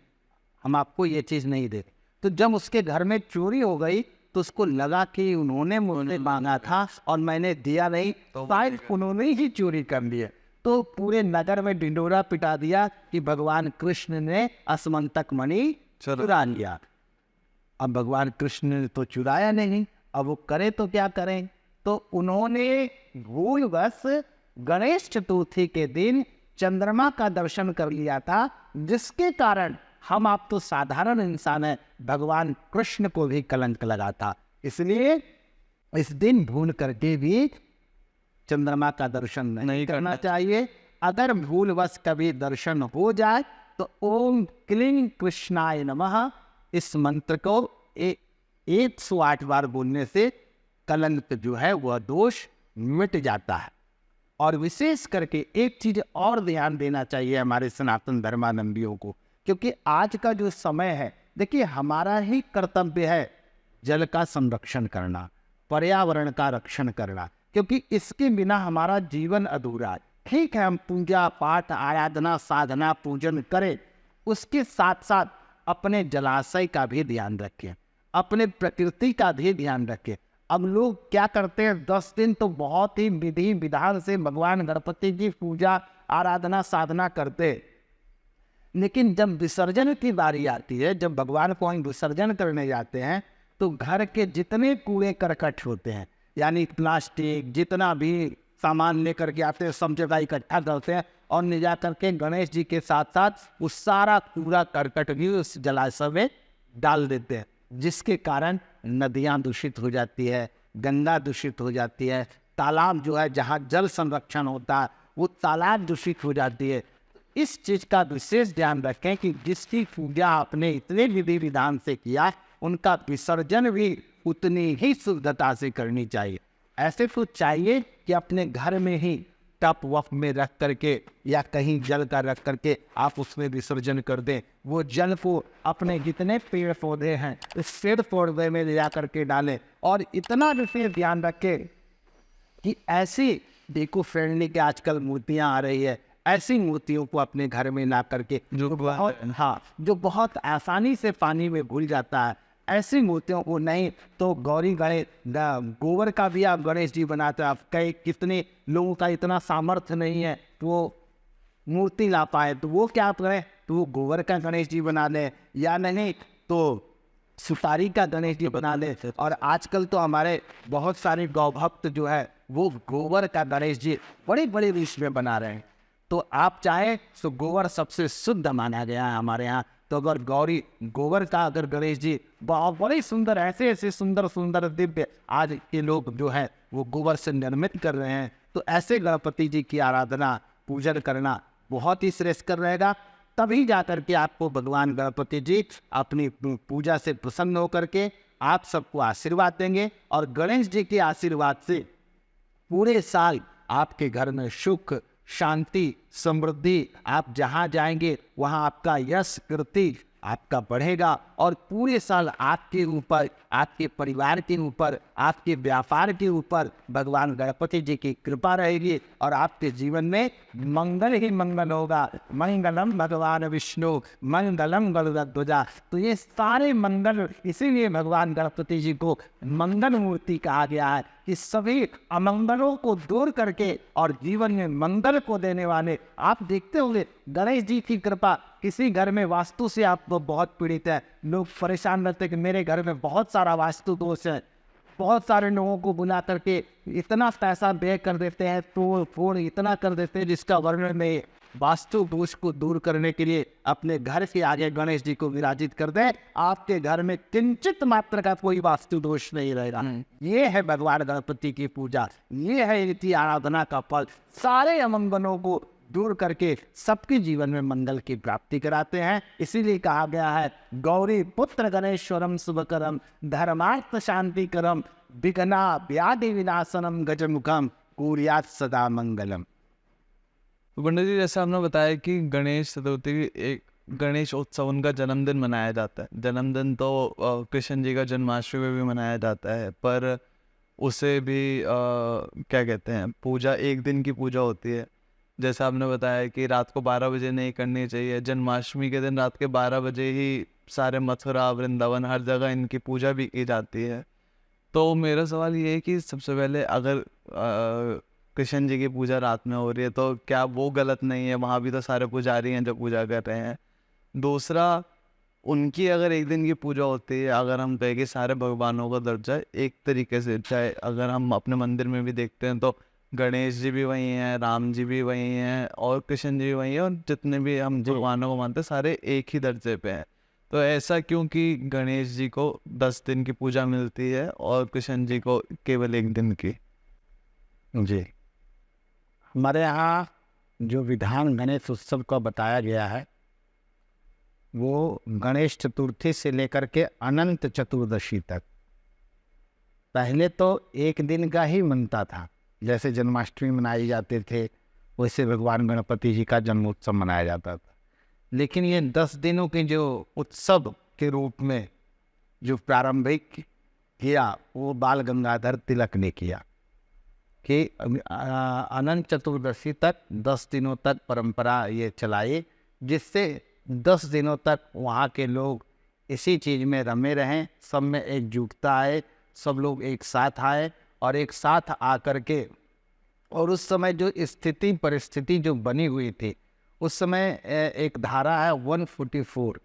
हम आपको ये चीज़ नहीं दे। तो जब उसके घर में चोरी हो गई तो उसको लगा कि उन्होंने मुझसे मांगा था और मैंने दिया नहीं, तो शायद उन्होंने ही चोरी कर लिया। तो पूरे नगर में ढिंडोरा पिटा दिया कि भगवान कृष्ण ने अस्मंतक मणि चुरा लिया। अब भगवान कृष्ण ने तो चुराया नहीं, अब वो करे तो क्या करें? तो उन्होंने भूलवश गणेश चतुर्थी के दिन चंद्रमा का दर्शन कर लिया था, जिसके कारण हम आप तो साधारण इंसान है, भगवान कृष्ण को भी कलंक लगा था। इसलिए इस दिन भूल करके भी चंद्रमा का दर्शन नहीं करना चाहिए। अगर भूलवश कभी दर्शन हो जाए तो ओम क्लीं कृष्णाय नमः इस मंत्र को 108 बार बोलने से कलंक जो है वह दोष मिट जाता है। और विशेष करके एक चीज और ध्यान देना चाहिए हमारे सनातन धर्मावलंबियों को, क्योंकि आज का जो समय है, देखिए हमारा ही कर्तव्य है जल का संरक्षण करना, पर्यावरण का रक्षण करना, क्योंकि इसके बिना हमारा जीवन अधूरा है। ठीक है, हम पूजा पाठ आराधना साधना पूजन करें, उसके साथ साथ अपने जलाशय का भी ध्यान रखें, अपने प्रकृति का भी ध्यान रखें। अब लोग क्या करते हैं, 10 दिन तो बहुत ही विधि विधान से भगवान गणपति की पूजा आराधना साधना करते, लेकिन जब विसर्जन की बारी आती है, जब भगवान को हम विसर्जन करने जाते हैं, तो घर के जितने कूड़े करकट होते हैं, यानी प्लास्टिक जितना भी सामान लेकर के आते हैं, सब जगह इकट्ठा करते हैं और ले जा करके गणेश जी के साथ साथ उस सारा कूड़ा करकट भी उस जलाशय में डाल देते हैं, जिसके कारण नदियाँ दूषित हो जाती है, गंगा दूषित हो जाती है, तालाब जो है जहाँ जल संरक्षण होता है वो तालाब दूषित हो जाती है। इस चीज़ का विशेष ध्यान रखें कि जिसकी पूजा आपने इतने विधि विधान से किया, उनका विसर्जन भी उतनी ही शुद्धता से करनी चाहिए। ऐसे तो चाहिए कि अपने घर में ही टप वफ में रख करके या कहीं जल का रख करके आप उसमें विसर्जन कर दें। वो जल को अपने जितने पेड़ पौधे हैं उस पेड़ पौधे में ले जा करके डालें। और इतना विशेष ध्यान रखें कि ऐसी इको फ्रेंडली के आजकल मूर्तियाँ आ रही है, ऐसी मूर्तियों को अपने घर में ला करके जो बहुत आसानी से पानी में घुल जाता है, ऐसी मूर्तियों को नहीं तो गौरी गणेश गोबर का भी आप गणेश जी बनाते हैं। आप कई कितने लोगों का इतना सामर्थ्य नहीं है तो वो मूर्ति ला पाए, तो वो क्या करें, तो वो गोबर का गणेश जी बना ले, या नहीं तो सुपारी का गणेश जी बना ले। और आजकल तो हमारे बहुत सारे गौ भक्त जो है वो गोबर का गणेश जी बड़े बड़े रूप में बना रहे हैं। तो आप चाहे तो गोबर सबसे शुद्ध माना गया है हमारे यहाँ, तो अगर गौरी गोबर का अगर गणेश जी बहुत बड़े सुंदर ऐसे ऐसे सुंदर सुंदर दिव्य आज के लोग जो है वो गोबर से निर्मित कर रहे हैं, तो ऐसे गणपति जी की आराधना पूजन करना बहुत ही श्रेष्ठकर रहेगा। तभी जाकर के आपको भगवान गणपति जी अपनी पूजा से प्रसन्न होकर के आप सबको आशीर्वाद देंगे। और गणेश जी के आशीर्वाद से पूरे साल आपके घर में सुख शांति समृद्धि, आप जहाँ जाएंगे वहाँ आपका यश कीर्ति आपका बढ़ेगा। और पूरे साल आपके ऊपर, आपके परिवार के ऊपर, आपके व्यापार के ऊपर भगवान गणपति जी की कृपा रहेगी और आपके जीवन में मंगल ही मंगल होगा। मंगलम भगवान विष्णु मंगलम गरुड़ध्वजा। तो ये सारे मंगल, इसीलिए भगवान गणपति जी को मंगल मूर्ति कहा गया है कि सभी अमंगलों को दूर करके और जीवन में मंगल को देने वाले। आप देखते होंगे गणेश जी की कृपा, किसी घर में वास्तु से आप बहुत पीड़ित है, लोग परेशान रहते हैं कि मेरे घर में बहुत सारा वास्तु दोष है, बहुत सारे लोगों को बुला करके इतना पैसा व्यय कर देते हैं, तोड़ फोड़ इतना कर देते हैं जिसका वर्णन नहीं। वास्तु दोष को दूर करने के लिए अपने घर के आगे गणेश जी को विराजित कर दें, आपके घर में किंचित मात्र का कोई वास्तु दोष नहीं रहेगा। ये है भगवान गणपति की पूजा, ये है इनकी आराधना का फल। सारे अमंगलों को दूर करके सबके जीवन में मंगल की प्राप्ति कराते हैं। इसीलिए कहा गया है गौरी पुत्र गणेश्वरम शुभकरम धर्मार्थ शांतिकरम विघ्ना व्याधि विनाशनम गजमुखम कुर्यात् सदा मंगलम। तो पंडित जी, जैसे आपने बताया कि गणेश चतुर्थी एक गणेश उत्सव उनका जन्मदिन मनाया जाता है। जन्मदिन तो कृष्ण जी का जन्माष्टमी में भी मनाया जाता है, पर उसे भी क्या कहते हैं, पूजा एक दिन की पूजा होती है। जैसे आपने बताया कि रात को 12 बजे नहीं करनी चाहिए। जन्माष्टमी के दिन रात के 12 बजे ही सारे मथुरा वृंदावन हर जगह इनकी पूजा भी की जाती है। तो मेरा सवाल ये है कि सबसे पहले अगर कृष्ण जी की पूजा रात में हो रही है तो क्या वो गलत नहीं है? वहाँ भी तो सारे पुजारी हैं जो पूजा कर रहे हैं। दूसरा, उनकी अगर एक दिन की पूजा होती है, अगर हम कहें कि सारे भगवानों का दर्जा एक तरीके से, चाहे अगर हम अपने मंदिर में भी देखते हैं तो गणेश जी भी वही हैं, राम जी भी वही हैं और कृष्ण जी भी वही हैं, और जितने भी हम भगवानों को मानते हैं सारे एक ही दर्जे पे हैं। तो ऐसा क्यों कि गणेश जी को 10 दिन की पूजा मिलती है और कृष्ण जी को केवल एक दिन की? जी, हमारे यहाँ जो विधान गणेश उत्सव का बताया गया है वो गणेश चतुर्थी से लेकर के अनंत चतुर्दशी तक, पहले तो एक दिन का ही मनता था। जैसे जन्माष्टमी मनाई जाते थे वैसे भगवान गणपति जी का जन्मोत्सव मनाया जाता था। लेकिन ये 10 दिनों के जो उत्सव के रूप में जो प्रारंभिक किया वो बाल गंगाधर तिलक ने किया कि अनंत चतुर्दशी तक 10 दिनों तक परंपरा ये चलाई, जिससे 10 दिनों तक वहाँ के लोग इसी चीज़ में रमे रहें, सब में एकजुटता आए, सब लोग एक साथ आए और एक साथ आकर के, और उस समय जो स्थिति परिस्थिति जो बनी हुई थी उस समय एक धारा है 144,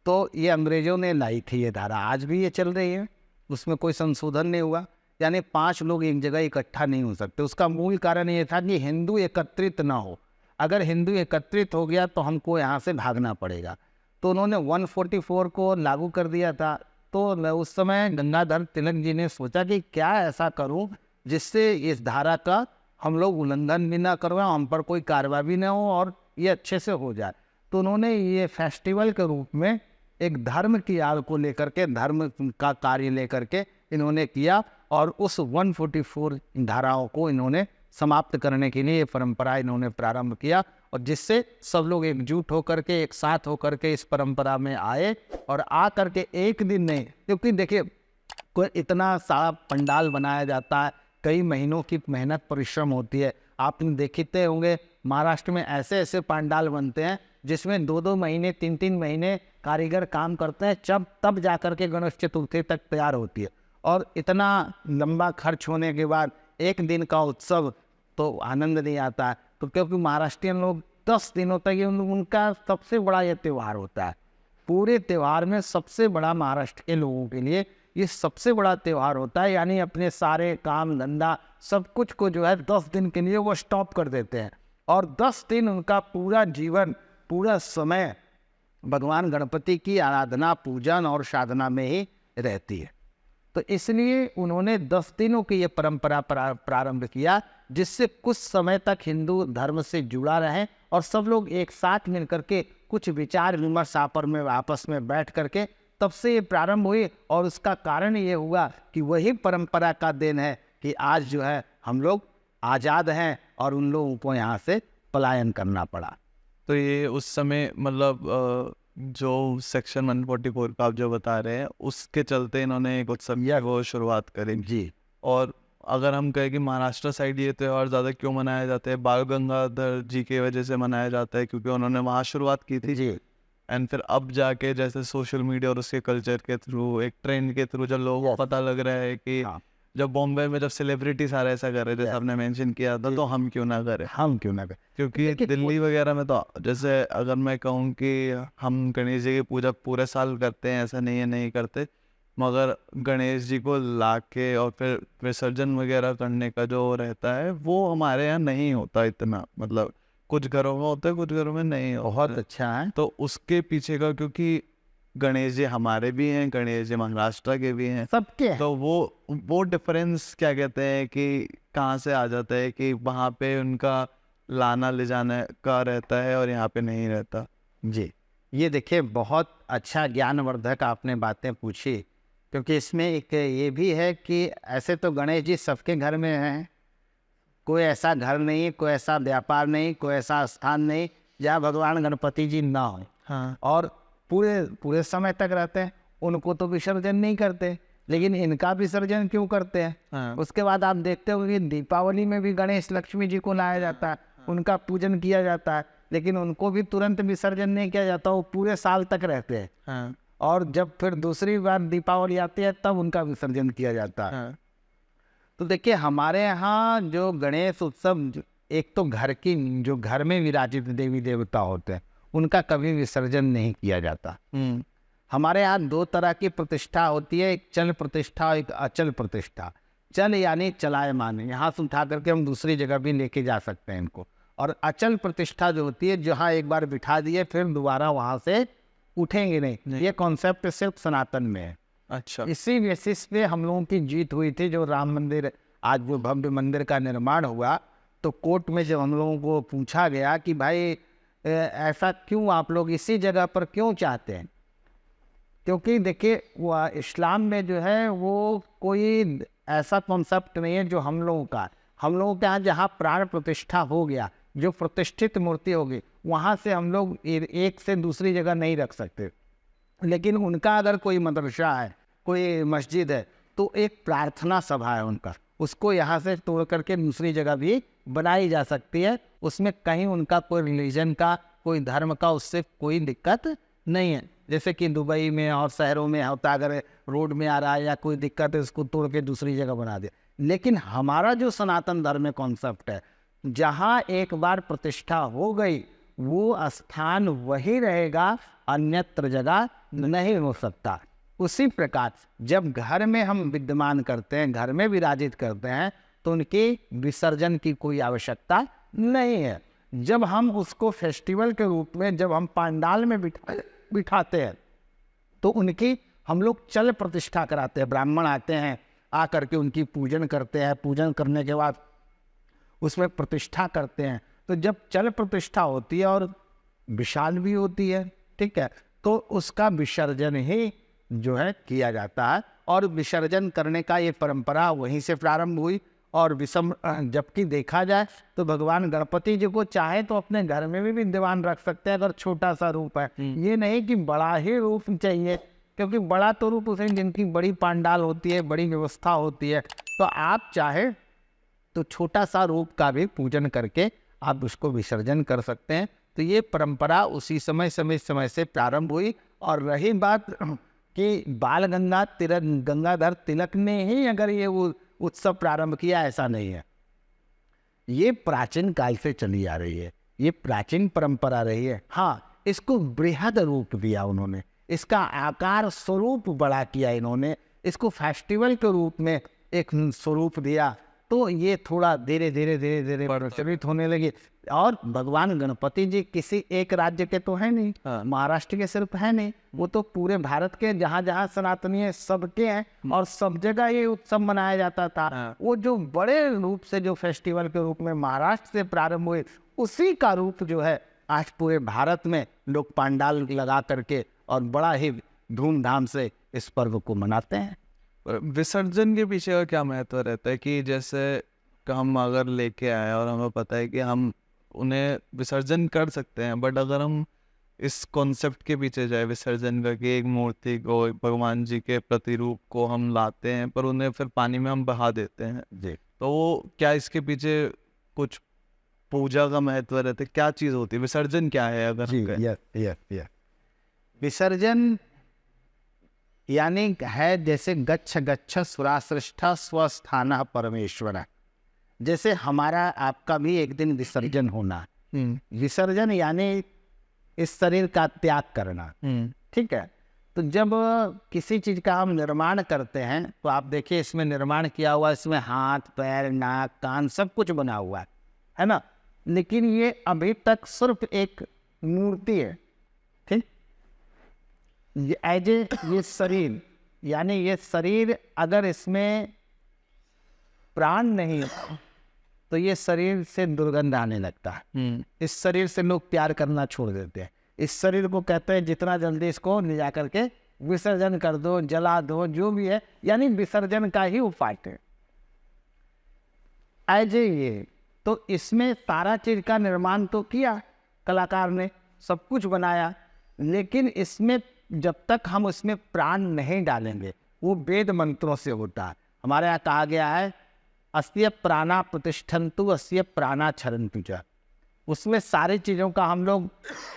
तो ये अंग्रेज़ों ने लाई थी ये धारा, आज भी ये चल रही है, उसमें कोई संशोधन नहीं हुआ। यानी 5 लोग एक जगह इकट्ठा नहीं हो सकते। उसका मूल कारण ये था कि हिंदू एकत्रित ना हो। अगर हिंदू एकत्रित हो गया तो हमको यहाँ से भागना पड़ेगा। तो उन्होंने 144 को लागू कर दिया था। तो उस समय गंगाधर तिलक जी ने सोचा कि क्या ऐसा करूं जिससे इस धारा का हम लोग उल्लंघन भी ना करें, हम पर कोई कार्रवाई भी ना हो और ये अच्छे से हो जाए। तो उन्होंने ये फेस्टिवल के रूप में एक धर्म की आड़ को लेकर के, धर्म का कार्य लेकर के इन्होंने किया और उस 144 धाराओं को इन्होंने समाप्त करने के लिए ये परंपरा इन्होंने प्रारंभ किया, और जिससे सब लोग एकजुट होकर के एक साथ होकर के इस परंपरा में आए और आ करके एक दिन नहीं, क्योंकि देखिए कोई इतना सारा पंडाल बनाया जाता है, कई महीनों की मेहनत परिश्रम होती है। आपने देखते होंगे महाराष्ट्र में ऐसे ऐसे पंडाल बनते हैं जिसमें 2-2 महीने 3-3 महीने कारीगर काम करते हैं, तब जा कर के गणेश चतुर्थी तक तैयार होती है। और इतना लंबा खर्च होने के बाद एक दिन का उत्सव तो आनंद नहीं आता है। तो क्योंकि महाराष्ट्रियन लोग 10 दिनों तक ये उनका सबसे बड़ा ये त्यौहार होता है। पूरे त्यौहार में सबसे बड़ा महाराष्ट्र के लोगों के लिए ये सबसे बड़ा त्यौहार होता है। यानी अपने सारे काम धंधा सब कुछ को जो है 10 दिन के लिए वो स्टॉप कर देते हैं और 10 दिन उनका पूरा जीवन, पूरा समय भगवान गणपति की आराधना, पूजन और साधना में ही रहती है। तो इसलिए उन्होंने 10 दिनों की ये परंपरा प्रारंभ किया, जिससे कुछ समय तक हिंदू धर्म से जुड़ा रहे और सब लोग एक साथ मिलकर के कुछ विचार विमर्श आपस में बैठ करके तब से ये प्रारंभ हुई। और उसका कारण ये हुआ कि वही परंपरा का देन है कि आज जो है हम लोग आज़ाद हैं और उन लोगों को यहाँ से पलायन करना पड़ा। तो ये उस समय मतलब जो सेक्शन 144 का आप जो बता रहे हैं उसके चलते इन्होंने एक उत्सव को शुरुआत करी जी। और अगर हम कहें कि महाराष्ट्र साइड ये त्यौहार ज़्यादा क्यों मनाया जाता है, बाल गंगाधर जी की वजह से मनाया जाता है क्योंकि उन्होंने वहाँ शुरुआत की थी जी। एंड फिर अब जाके जैसे सोशल मीडिया और उसके कल्चर के थ्रू, एक ट्रेंड के थ्रू जब लोगों को पता लग रहा है कि जब बॉम्बे में जब सेलिब्रिटी सारा ऐसा कर रहे थे, जैसे आपने मेंशन किया था, तो हम क्यों ना करें, क्योंकि दिल्ली वगैरह में तो जैसे अगर मैं कहूँ कि हम गणेश जी की पूजा पूरे साल करते हैं, ऐसा नहीं है नहीं करते, मगर गणेश जी को लाके और फिर विसर्जन वगैरह करने का जो रहता है वो हमारे यहाँ नहीं होता इतना। मतलब कुछ घरों में होता है, कुछ घरों में नहीं होता। बहुत अच्छा है। तो उसके पीछे का, क्योंकि गणेश जी हमारे भी हैं, गणेश जी महाराष्ट्र के भी हैं, सबके हैं। तो वो डिफरेंस क्या कहते हैं कि कहाँ से आ जाता है कि वहाँ पे उनका लाना ले जाने का रहता है और यहाँ पे नहीं रहता। जी, ये देखिए बहुत अच्छा ज्ञानवर्धक आपने बातें पूछी, क्योंकि इसमें एक ये भी है कि ऐसे तो गणेश जी सबके घर में हैं, कोई ऐसा घर नहीं, कोई ऐसा व्यापार नहीं, कोई ऐसा स्थान नहीं जहाँ भगवान गणपति जी ना हो। हाँ। और पूरे पूरे समय तक रहते हैं, उनको तो विसर्जन नहीं करते, लेकिन इनका विसर्जन क्यों करते हैं? हाँ। उसके बाद आप देखते हो कि दीपावली में भी गणेश लक्ष्मी जी को लाया जाता है, उनका पूजन किया जाता है, लेकिन उनको भी तुरंत विसर्जन नहीं किया जाता, वो पूरे साल तक रहते हैं। हाँ। और जब फिर दूसरी बार दीपावली आती है तब उनका विसर्जन किया जाता है। हाँ। तो देखिए हमारे यहाँ जो गणेश उत्सव, एक तो जो घर में विराजित देवी देवता होते हैं उनका कभी विसर्जन नहीं किया जाता। हमारे यहाँ दो तरह की प्रतिष्ठा होती है, एक चल प्रतिष्ठा और एक अचल प्रतिष्ठा। चल यानी चलायमान, यहाँ से उठा करके हम दूसरी जगह भी लेके जा सकते हैं इनको। और अचल प्रतिष्ठा जो होती है, जहाँ एक बार बिठा दिए फिर दोबारा वहाँ से उठेंगे नहीं। ये कॉन्सेप्ट सिर्फ सनातन में है। अच्छा। इसी बेसिस पे हम लोगों की जीत हुई थी। जो राम मंदिर, आज वो भव्य मंदिर का निर्माण हुआ, तो कोर्ट में जब हम लोगों को पूछा गया कि भाई ऐसा क्यों, आप लोग इसी जगह पर क्यों चाहते हैं? क्योंकि देखिए वो इस्लाम में जो है वो कोई ऐसा कॉन्सेप्ट नहीं है जो हम लोगों का। हम लोगों के यहाँ जहाँ प्राण प्रतिष्ठा हो गया, जो प्रतिष्ठित मूर्ति होगी, वहाँ से हम लोग एक से दूसरी जगह नहीं रख सकते। लेकिन उनका अगर कोई मदरसा है, कोई मस्जिद है, तो एक प्रार्थना सभा है उनका, उसको यहाँ से तोड़ करके दूसरी जगह भी बनाई जा सकती है। उसमें कहीं उनका कोई रिलीजन का, कोई धर्म का उससे कोई दिक्कत नहीं है। जैसे कि दुबई में और शहरों में होता, अगर रोड में आ रहा है या कोई दिक्कत है, उसको तोड़ के दूसरी जगह बना दे। लेकिन हमारा जो सनातन धर्म में कॉन्सेप्ट है, जहाँ एक बार प्रतिष्ठा हो गई वो स्थान वही रहेगा, अन्यत्र जगह नहीं हो सकता। उसी प्रकार जब घर में हम विद्यमान करते हैं, घर में विराजित करते हैं, तो उनके विसर्जन की कोई आवश्यकता नहीं है। जब हम उसको फेस्टिवल के रूप में, जब हम पंडाल में बिठाते हैं, तो उनकी हम लोग चल प्रतिष्ठा कराते हैं। ब्राह्मण आते हैं, आ करके उनकी पूजन करते हैं, पूजन करने के बाद उसमें प्रतिष्ठा करते हैं। तो जब चल प्रतिष्ठा होती है और विशाल भी होती है, ठीक है, तो उसका विसर्जन ही जो है किया जाता है। और विसर्जन करने का ये परंपरा वहीं से प्रारंभ हुई। और जबकि देखा जाए तो भगवान गणपति जी को चाहे तो अपने घर में भी विद्यमान रख सकते हैं, अगर छोटा सा रूप है। ये नहीं कि बड़ा ही रूप चाहिए, क्योंकि बड़ा तो रूप उसे, जिनकी बड़ी पंडाल होती है, बड़ी व्यवस्था होती है। तो आप चाहे तो छोटा सा रूप का भी पूजन करके आप उसको विसर्जन कर सकते हैं। तो ये परंपरा उसी समय से प्रारंभ हुई। और रही बात कि बाल गंगाधर तिलक ने ही अगर ये उत्सव प्रारंभ किया, ऐसा नहीं है। ये प्राचीन काल से चली आ रही है, ये प्राचीन परंपरा रही है। हाँ, इसको बृहद रूप दिया उन्होंने, इसका आकार स्वरूप बड़ा किया इन्होंने, इसको फेस्टिवल के रूप में एक स्वरूप दिया। तो ये थोड़ा धीरे धीरे प्रचलित होने लगी। और भगवान गणपति जी किसी एक राज्य के तो है नहीं, महाराष्ट्र के सिर्फ है नहीं, वो तो पूरे भारत के जहाँ जहाँ सनातनी है सबके हैं। और सब जगह ये उत्सव मनाया जाता था। वो जो बड़े रूप से जो फेस्टिवल के रूप में महाराष्ट्र से प्रारंभ हुए, उसी का रूप जो है आज पूरे भारत में लोग पंडाल लगा करके और बड़ा ही धूमधाम से इस पर्व को मनाते हैं। विसर्जन के पीछे का क्या महत्व रहता है कि जैसे हम अगर लेके आए और हमें पता है कि हम उन्हें विसर्जन कर सकते हैं, बट अगर हम इस कॉन्सेप्ट के पीछे जाए विसर्जन का, कि एक मूर्ति को, भगवान जी के प्रतिरूप को हम लाते हैं पर उन्हें फिर पानी में हम बहा देते हैं जी, तो वो क्या इसके पीछे कुछ पूजा का महत्व रहता है? क्या चीज़ होती है विसर्जन, क्या है अगर जी? हम कहें? यस विसर्जन यानी है जैसे गच्छ गच्छ सुराश्रेष्ठ स्वस्थान परमेश्वर। जैसे हमारा आपका भी एक दिन विसर्जन होना। विसर्जन यानी इस शरीर का त्याग करना, ठीक है। तो जब किसी चीज का हम निर्माण करते हैं तो आप देखिए इसमें निर्माण किया हुआ, इसमें हाथ पैर नाक कान सब कुछ बना हुआ है ना। लेकिन ये अभी तक सिर्फ एक मूर्ति है, ठीक। ये शरीर यानी ये शरीर अगर इसमें प्राण नहीं हो तो ये शरीर से दुर्गंध आने लगता है। इस शरीर से लोग प्यार करना छोड़ देते हैं। इस शरीर को कहते हैं जितना जल्दी इसको ले जा करके विसर्जन कर दो, जला दो, जो भी है, यानी विसर्जन का ही उपाय है। ये तो इसमें सारा चीज का निर्माण तो किया कलाकार ने, सब कुछ बनाया, लेकिन इसमें जब तक हम उसमें प्राण नहीं डालेंगे, वो वेद मंत्रों से होता है। हमारे यहाँ कहा गया है अस्य प्राणा प्रतिष्ठन्तु अस्य प्राणा क्षरन्तु च। उसमें सारी चीज़ों का हम लोग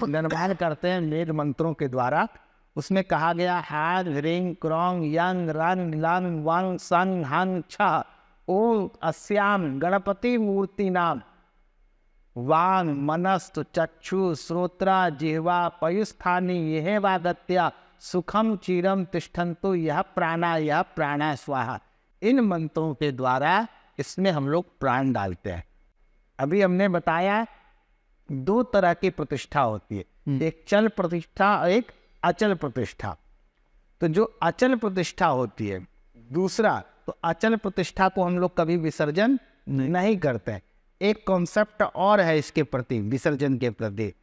निर्माण करते हैं वेद मंत्रों के द्वारा। उसमें कहा गया हान ह्रीं क्रों यंग रन लन वंग सन हन छ ओम अस्याम गणपति मूर्ति नाम वांग मनस्तु चक्षु श्रोत्रा जिह्वा पयुस्थानी यह वागत्या सुखम चीरम तिष्ठन्तु यह प्राणा स्वाहा। इन मंत्रों के द्वारा इसमें हम लोग प्राण डालते हैं। अभी हमने बताया 2 तरह की प्रतिष्ठा होती है, एक चल प्रतिष्ठा और एक अचल प्रतिष्ठा। तो जो अचल प्रतिष्ठा होती है, दूसरा तो अचल प्रतिष्ठा को हम लोग कभी विसर्जन नहीं करते हैं। एक कॉन्सेप्ट और है इसके प्रति, विसर्जन के प्रति,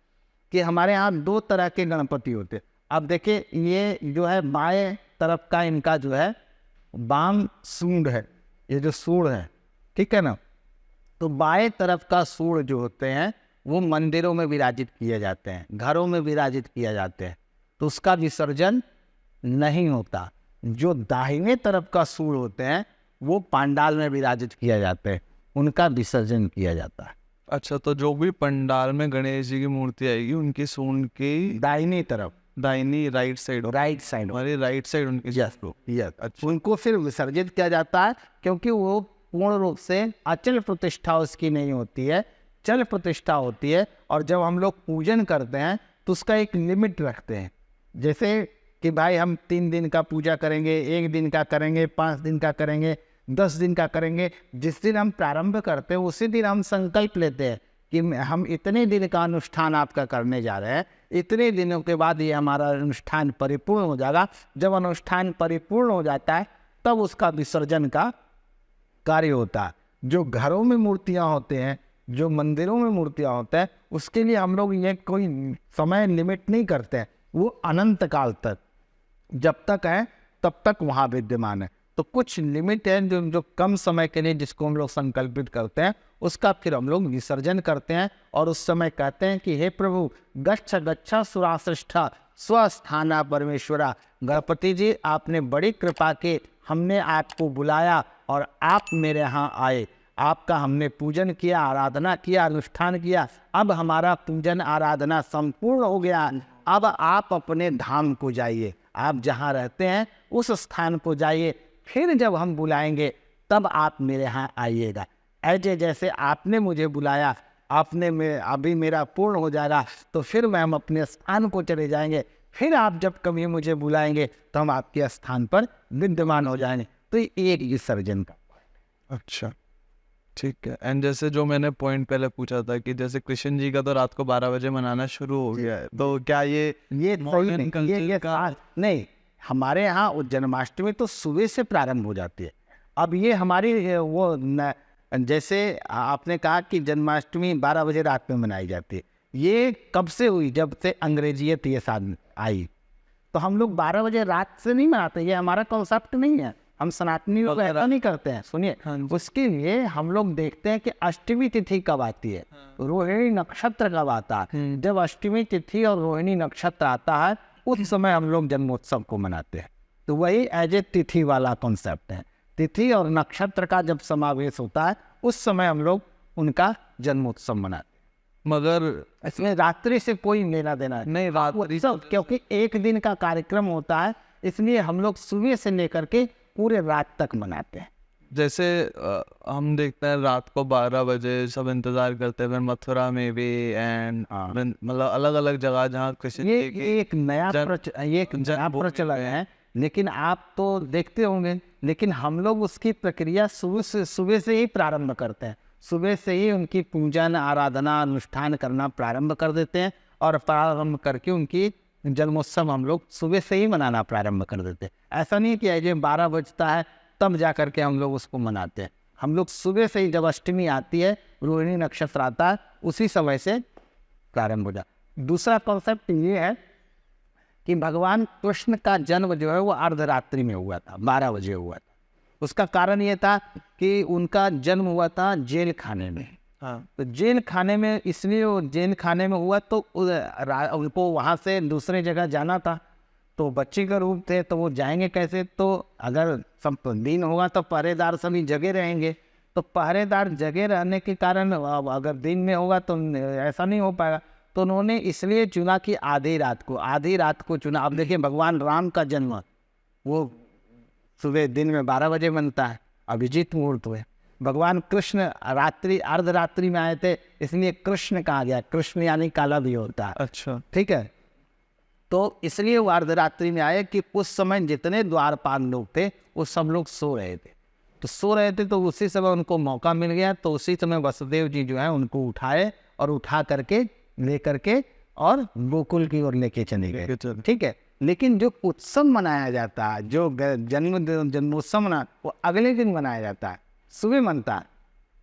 कि हमारे यहाँ 2 तरह के गणपति होते हैं। अब देखिए ये जो है बाएं तरफ का इनका जो है बाम सूंड है, ये जो सूंड है, ठीक है ना। तो बाएं तरफ का सूंड जो होते हैं वो मंदिरों में विराजित किए जाते हैं, घरों में विराजित किए जाते हैं, तो उसका विसर्जन नहीं होता। जो दाहिने तरफ का सूंड होते हैं वो पंडाल में विराजित किया जाते हैं, उनका विसर्जन किया जाता है। अच्छा, तो जो भी पंडाल में गणेश जी की मूर्ति आएगी उनकी सूंड की दाहिनी तरफ, दाहिनी राइट साइड हमारी राइट साइड उनकी यस, अच्छा। उनको फिर विसर्जित किया जाता है, क्योंकि वो पूर्ण रूप से अचल प्रतिष्ठा उसकी नहीं होती है, चल प्रतिष्ठा होती है। और जब हम लोग पूजन करते हैं तो उसका एक लिमिट रखते हैं, जैसे कि भाई हम 3 दिन का पूजा करेंगे, 1 दिन का करेंगे, 5 दिन का करेंगे, 10 दिन का करेंगे। जिस दिन हम प्रारंभ करते हैं उसी दिन हम संकल्प लेते हैं कि हम इतने दिन का अनुष्ठान आपका करने जा रहे हैं, इतने दिनों के बाद ये हमारा अनुष्ठान परिपूर्ण हो जाएगा। जब अनुष्ठान परिपूर्ण हो जाता है तब उसका विसर्जन का कार्य होता है। जो घरों में मूर्तियां होते हैं, जो मंदिरों में मूर्तियां होते हैं, उसके लिए हम लोग ये कोई समय लिमिट नहीं करते हैं, वो अनंत काल तक जब तक है तब तक वहाँ विद्यमान है। तो कुछ लिमिट है जो कम समय के लिए जिसको हम लोग संकल्पित करते हैं, उसका फिर हम लोग विसर्जन करते हैं और उस समय कहते हैं कि हे प्रभु गच्छ गच्छ सुराश्रेष्ठा स्वस्थाना परमेश्वरा। गणपति जी, आपने बड़ी कृपा की, हमने आपको बुलाया और आप मेरे यहाँ आए, आपका हमने पूजन किया, आराधना किया, अनुष्ठान किया। अब हमारा पूजन आराधना संपूर्ण हो गया, अब आप अपने धाम को जाइए, आप जहाँ रहते हैं उस स्थान को जाइए, फिर जब हम बुलाएंगे तब आप मेरे यहाँ आइएगा। ऐसे जैसे आपने मुझे बुलाया, आपने अभी मेरा पूर्ण हो जाएगा तो फिर मैं हम अपने स्थान को चले जाएंगे, फिर आप जब कभी मुझे बुलाएंगे तो हम आपके स्थान पर विद्यमान हो जाएंगे। तो ये एक विसर्जन का। अच्छा, ठीक है। एंड जैसे जो मैंने पॉइंट पहले पूछा था कि जैसे कृष्ण जी का तो रात को 12 बजे मनाना शुरू हो गया है, तो क्या ये सही नहीं, ये नहीं, हमारे यहाँ वो जन्माष्टमी तो सुबह से प्रारंभ हो जाती है। अब ये हमारी जैसे आपने कहा कि जन्माष्टमी 12 बजे रात में मनाई जाती है, ये कब से हुई? जब से अंग्रेजियत ये साथ आई, तो हम लोग 12 बजे रात से नहीं मनाते, ये हमारा कॉन्सेप्ट नहीं है, हम सनातनी लोग ऐसा नहीं करते हैं। सुनिए, उसके लिए हम लोग देखते हैं कि अष्टमी तिथि कब आती है, रोहिणी नक्षत्र कब आता है। जब अष्टमी तिथि और रोहिणी नक्षत्र आता है उस समय हम लोग जन्मोत्सव को मनाते हैं। तो वही एज ए तिथि वाला कॉन्सेप्ट है। तिथि और नक्षत्र का जब समावेश होता है उस समय हम लोग उनका जन्मोत्सव मनाते हैं, मगर इसमें रात्रि से कोई लेना देना नहीं, रात्रि क्योंकि एक दिन का कार्यक्रम होता है, इसलिए हम लोग सुबह से लेकर के पूरे रात तक मनाते हैं। जैसे हम देखते हैं रात को 12 बजे सब इंतजार करते हैं, मथुरा में भी एंड मतलब अलग अलग जगह जहाँ कृष्ण ये एक नया प्रचलन है, लेकिन आप तो देखते होंगे, लेकिन हम लोग उसकी प्रक्रिया सुबह से ही प्रारंभ करते हैं। सुबह से ही उनकी पूजन आराधना अनुष्ठान करना प्रारंभ कर देते हैं और प्रारंभ करके उनकी जन्मोत्सव हम लोग सुबह से ही मनाना प्रारंभ कर देते हैं। ऐसा नहीं कि जब 12 बजता है तब जा करके हम लोग उसको मनाते हैं। हम लोग सुबह से ही, जब अष्टमी आती है, रोहिणी नक्षत्र आता है, उसी समय से प्रारंभ हो जाता। दूसरा कॉन्सेप्ट ये है कि भगवान कृष्ण का जन्म जो है वो अर्धरात्रि में हुआ था, 12 बजे हुआ था। उसका कारण ये था कि उनका जन्म हुआ था जेल खाने में। हाँ तो जेल खाने में, इसलिए वो जेल खाने में हुआ तो उनको वहाँ से दूसरे जगह जाना था, तो बच्चे का रूप थे तो वो जाएंगे कैसे? तो अगर सब दिन होगा तो पहरेदार सभी जगह रहेंगे, तो पहरेदार जगह रहने के कारण अगर दिन में होगा तो ऐसा नहीं हो पाएगा। तो उन्होंने इसलिए चुना कि आधी रात को चुना। अब देखिए भगवान राम का जन्म वो सुबह दिन में 12 बजे बनता है, अभिजीत मुहूर्त हुए। भगवान कृष्ण रात्रि अर्धरात्रि में आए थे, इसलिए कृष्ण कहा गया। कृष्ण यानी काला भी होता है, अच्छा ठीक है। तो इसलिए वो अर्धरात्रि में आए कि उस समय जितने द्वारपाल लोग थे वो सब लोग सो रहे थे, तो उसी समय उनको मौका मिल गया। तो उसी समय वसुदेव जी जो है उनको उठाए और उठा करके ले करके और गोकुल की ओर लेके चले गए, ठीक है। लेकिन जो उत्सव मनाया जाता है, जो जन्मोत्सव वो अगले दिन मनाया जाता है, सुबह मनता है,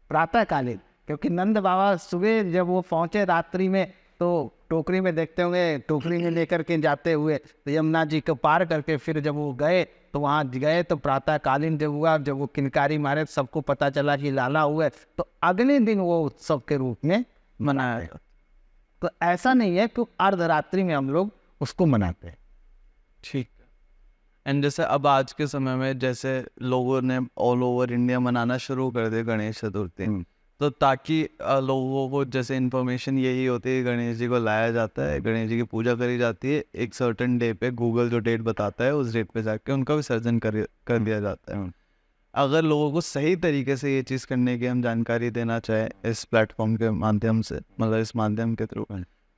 प्रातःकालीन। क्योंकि नंद बाबा सुबह जब वो पहुँचे रात्रि में, तो टोकरी में देखते होंगे, टोकरी में लेकर के जाते हुए तो यमुना जी को पार करके फिर जब वो गए तो वहाँ गए तो प्रातःकालीन जब हुआ, जब वो किनकारी मारे सबको पता चला कि लाला हुए, तो अगले दिन वो उत्सव के रूप में मनाया गया। तो ऐसा नहीं है कि अर्धरात्रि में हम लोग उसको मनाते हैं। ठीक है। एंड जैसे अब आज के समय में जैसे लोगों ने ऑल ओवर इंडिया मनाना शुरू कर दिया गणेश चतुर्थी, तो ताकि लोगों को जैसे इन्फॉर्मेशन यही होती है, गणेश जी को लाया जाता है, गणेश जी की पूजा करी जाती है, एक सर्टेन डे पे गूगल जो डेट बताता है उस डेट पे जाके उनका विसर्जन कर दिया जाता है। अगर लोगों को सही तरीके से ये चीज़ करने की हम जानकारी देना चाहें इस प्लेटफॉर्म के माध्यम से, मतलब इस माध्यम के थ्रू,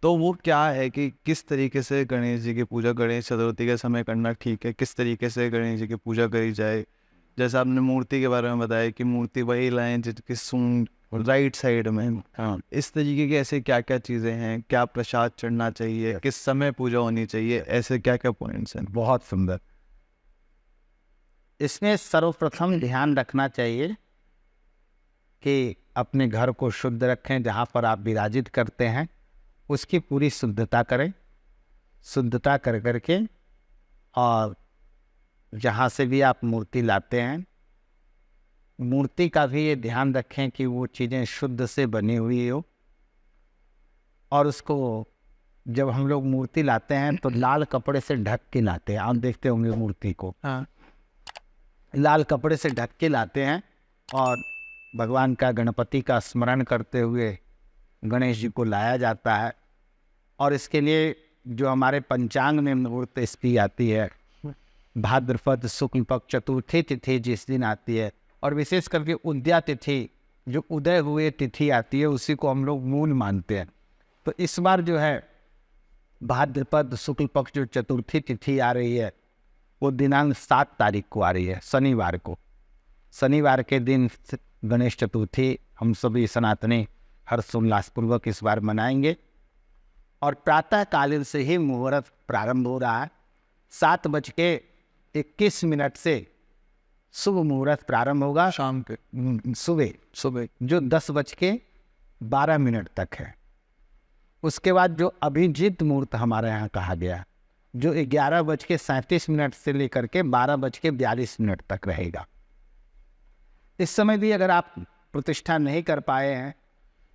तो वो क्या है कि किस तरीके से गणेश जी की पूजा गणेश चतुर्थी के समय करना ठीक है, किस तरीके से गणेश जी की पूजा करी जाए? जैसे आपने मूर्ति के बारे में बताया कि मूर्ति वही लाएं जिसकी सूंड राइट साइड में, हाँ, इस तरीके की ऐसे क्या क्या चीज़ें हैं, क्या प्रसाद चढ़ना चाहिए, किस समय पूजा होनी चाहिए, ऐसे क्या क्या पॉइंट्स हैं? बहुत सुंदर। इसमें सर्वप्रथम ध्यान रखना चाहिए कि अपने घर को शुद्ध रखें, जहाँ पर आप विराजित करते हैं उसकी पूरी शुद्धता करें, शुद्धता कर करके, और जहाँ से भी आप मूर्ति लाते हैं मूर्ति का भी ये ध्यान रखें कि वो चीज़ें शुद्ध से बनी हुई हो। और उसको जब हम लोग मूर्ति लाते हैं तो लाल कपड़े से ढक के लाते हैं, आप देखते होंगे मूर्ति को, हाँ, लाल कपड़े से ढक के लाते हैं और भगवान का, गणपति का स्मरण करते हुए गणेश जी को लाया जाता है। और इसके लिए जो हमारे पंचांग में मुहूर्त इसकी आती है, भाद्रपद शुक्ल पक्ष चतुर्थी तिथि जिस दिन आती है, और विशेष करके उदया तिथि, जो उदय हुए तिथि आती है, उसी को हम लोग मूल मानते हैं। तो इस बार जो है भाद्रपद शुक्ल पक्ष जो चतुर्थी तिथि आ रही है वो दिनांक 7 तारीख को आ रही है, शनिवार को। शनिवार के दिन गणेश चतुर्थी हम सभी सनातनी हर्षोल्लासपूर्वक इस बार मनाएंगे। और प्रातःकालीन से ही मुहूर्त प्रारंभ हो रहा है, 7:21 से शुभ मुहूर्त प्रारंभ होगा, शाम के सुबह जो 10:12 तक है। उसके बाद जो अभिजीत मुहूर्त हमारे यहाँ कहा गया, जो 11:37 से लेकर के 12:42 तक रहेगा। इस समय भी अगर आप प्रतिष्ठा नहीं कर पाए हैं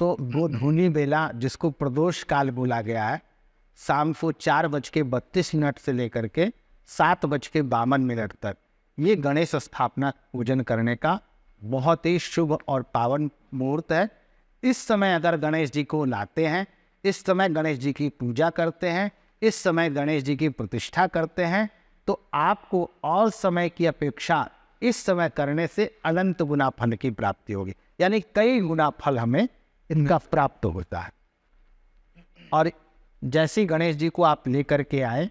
तो गोधूली बेला, जिसको प्रदोष काल बोला गया है, शाम को 4:32 से लेकर के 7:52 तक, ये गणेश स्थापना पूजन करने का बहुत ही शुभ और पावन मुहूर्त है। इस समय अगर गणेश जी को लाते हैं, इस समय गणेश जी की पूजा करते हैं, इस समय गणेश जी की प्रतिष्ठा करते हैं, तो आपको और समय की अपेक्षा इस समय करने से अनंत गुना फल की प्राप्ति होगी, यानी कई गुना फल हमें इनका प्राप्त होता है। और जैसे गणेश जी को आप लेकर के आए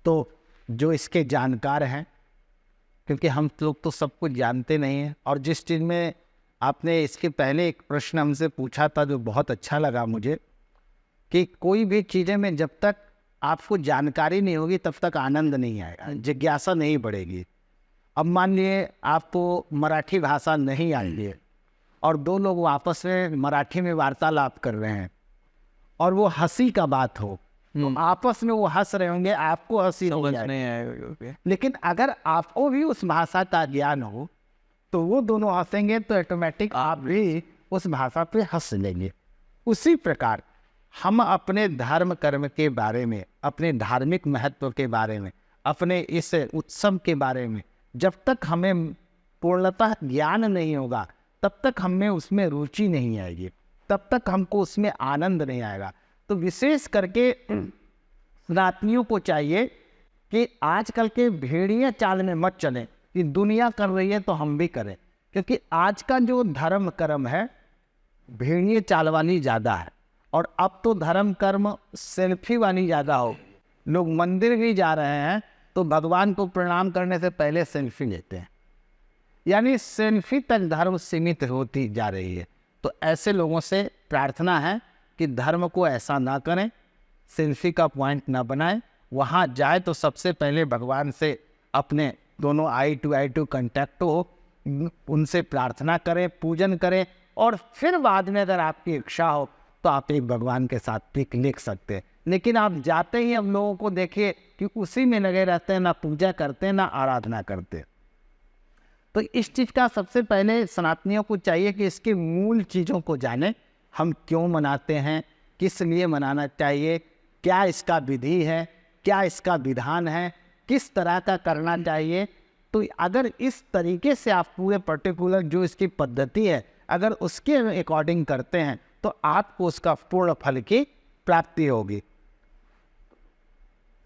तो जो इसके जानकार हैं, क्योंकि हम लोग तो सब कुछ जानते नहीं हैं, और जिस चीज़ में आपने इसके पहले एक प्रश्न हमसे पूछा था जो बहुत अच्छा लगा मुझे, कि कोई भी चीज़ें में जब तक आपको जानकारी नहीं होगी तब तक आनंद नहीं आएगा, जिज्ञासा नहीं बढ़ेगी। अब मान लिए आपको मराठी भाषा नहीं आती है और दो लोग आपस में मराठी में वार्तालाप कर रहे हैं और वो हंसी का बात हो, तो आपस में वो हंस रहे होंगे, आपको हंसी नहीं आएगी। लेकिन अगर आपको भी उस भाषा का ज्ञान हो तो वो दोनों हंसेंगे तो ऑटोमेटिक आप भी उस भाषा पे हंस लेंगे। उसी प्रकार हम अपने धर्म कर्म के बारे में, अपने धार्मिक महत्व के बारे में, अपने इस उत्सव के बारे में जब तक हमें पूर्णतः ज्ञान नहीं होगा तब तक हमें उसमें रुचि नहीं आएगी, तब तक हमको उसमें आनंद नहीं आएगा। तो विशेष करके सनातनियों को चाहिए कि आजकल के भेड़िया चाल में मत चलें कि दुनिया कर रही है तो हम भी करें, क्योंकि आज का जो धर्म कर्म है भेड़िए चाल वाली ज़्यादा है। और अब तो धर्म कर्म सेल्फी वाली ज़्यादा हो। लोग मंदिर भी जा रहे हैं तो भगवान को प्रणाम करने से पहले सेल्फी लेते हैं, यानी सेल्फी तक धर्म सीमित होती जा रही है। तो ऐसे लोगों से प्रार्थना है कि धर्म को ऐसा ना करें, सेल्फी का पॉइंट ना बनाएं। वहाँ जाए तो सबसे पहले भगवान से अपने दोनों आई टू कांटेक्ट हो, उनसे प्रार्थना करें, पूजन करें, और फिर बाद में अगर आपकी इच्छा हो तो आप एक भगवान के साथ पिक लिख सकते हैं। लेकिन आप जाते ही हम लोगों को देखिए कि उसी में लगे रहते हैं, ना पूजा करते हैं ना आराधना करते हैं। तो इस चीज़ का सबसे पहले सनातनियों को चाहिए कि इसकी मूल चीज़ों को जाने। हम क्यों मनाते हैं, किस लिए मनाना चाहिए, क्या इसका विधि है, क्या इसका विधान है, किस तरह का करना चाहिए। तो अगर इस तरीके से आप पूरे पर्टिकुलर जो इसकी पद्धति है अगर उसके अकॉर्डिंग करते हैं तो आपको उसका पूर्ण फल की प्राप्ति होगी।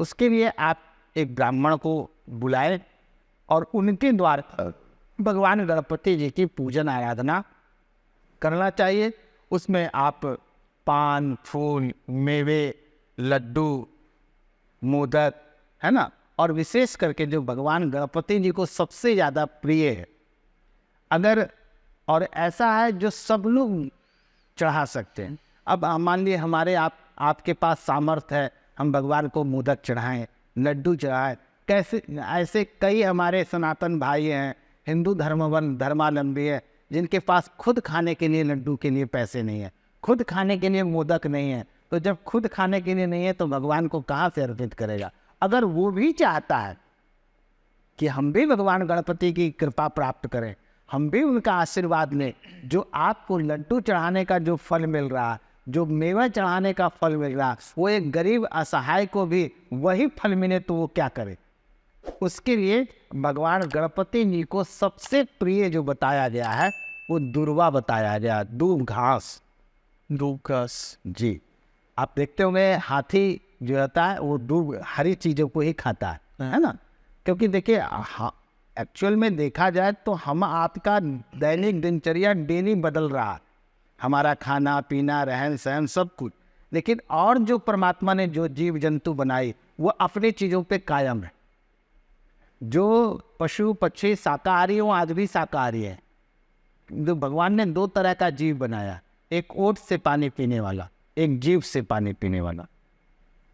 उसके लिए आप एक ब्राह्मण को बुलाएं और उनके द्वारा भगवान गणपति जी की पूजन आराधना करना चाहिए। उसमें आप पान, फूल, मेवे, लड्डू, मोदक, है ना, और विशेष करके जो भगवान गणपति जी को सबसे ज़्यादा प्रिय है, अगर और ऐसा है जो सब लोग चढ़ा सकते हैं। अब मान लिए हमारे आपके पास सामर्थ्य है, हम भगवान को मोदक चढ़ाएं, लड्डू चढ़ाएं, कैसे ऐसे कई हमारे सनातन भाई हैं, हिंदू धर्मावलंबी है, जिनके पास खुद खाने के लिए लड्डू के लिए पैसे नहीं है, खुद खाने के लिए मोदक नहीं है। तो जब खुद खाने के लिए नहीं है तो भगवान को कहाँ से अर्पित करेगा। अगर वो भी चाहता है कि हम भी भगवान गणपति की कृपा प्राप्त करें, हम भी उनका आशीर्वाद लें, जो आपको लड्डू चढ़ाने का जो फल मिल रहा है, जो मेवा चढ़ाने का फल मिल रहा है, वो एक गरीब असहाय को भी वही फल मिले तो वो क्या करे। उसके लिए भगवान गणपति जी को सबसे प्रिय जो बताया गया है वो दुर्वा बताया गया, दूब घास। जी, आप देखते होंगे हाथी जो रहता है वो दूब हरी चीज़ों को ही खाता है ना। क्योंकि देखिए एक्चुअल में देखा जाए तो हम आपका दैनिक दिनचर्या डेली बदल रहा है, हमारा खाना पीना रहन सहन सब कुछ। लेकिन और जो परमात्मा ने जो जीव जंतु बनाई वो अपनी चीज़ों पे कायम है। जो पशु पक्षी शाकाहारी हो आज भी शाकाहारी है। जो भगवान ने दो तरह का जीव बनाया, एक ओट से पानी पीने वाला, एक जीव से पानी पीने वाला।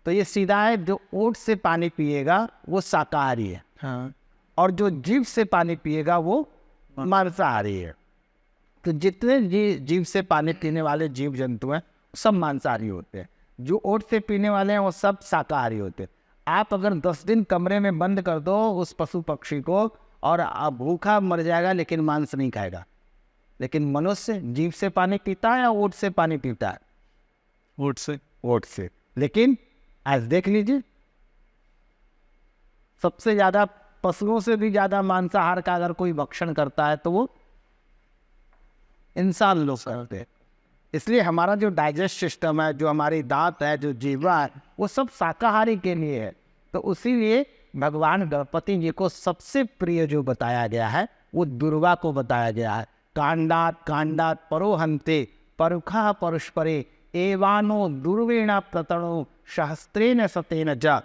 तो ये सीधा है, जो ओट से पानी पिएगा वो शाकाहारी है, हाँ, और जो जीव से पानी पिएगा वो मांसाहारी है। तो जितने जीव से पानी पीने वाले जीव जंतु हैं सब मांसाहारी होते हैं, जो ओट से पीने वाले हैं वो सब शाकाहारी होते हैं। आप अगर 10 दिन कमरे में बंद कर दो उस पशु पक्षी को और भूखा मर जाएगा लेकिन मांस नहीं खाएगा। लेकिन मनुष्य जीव से पानी पीता है या ओट से पानी पीता है? ओट से। लेकिन आज देख लीजिए सबसे ज्यादा पशुओं से भी ज्यादा मांसाहार का अगर कोई भक्षण करता है तो वो इंसान लोग करते हैं। इसलिए हमारा जो डाइजेस्ट सिस्टम है, जो हमारी दांत है, जो जीवा है, वो सब शाकाहारी के लिए है। तो उसीलिए भगवान गणपति जी को सबसे प्रिय जो बताया गया है वो दुर्वा को बताया गया है। कांडात परोहंते परुखा परुष्परे एवानो दुर्वेणा प्रतणो सहस्त्रेण सतेन ज।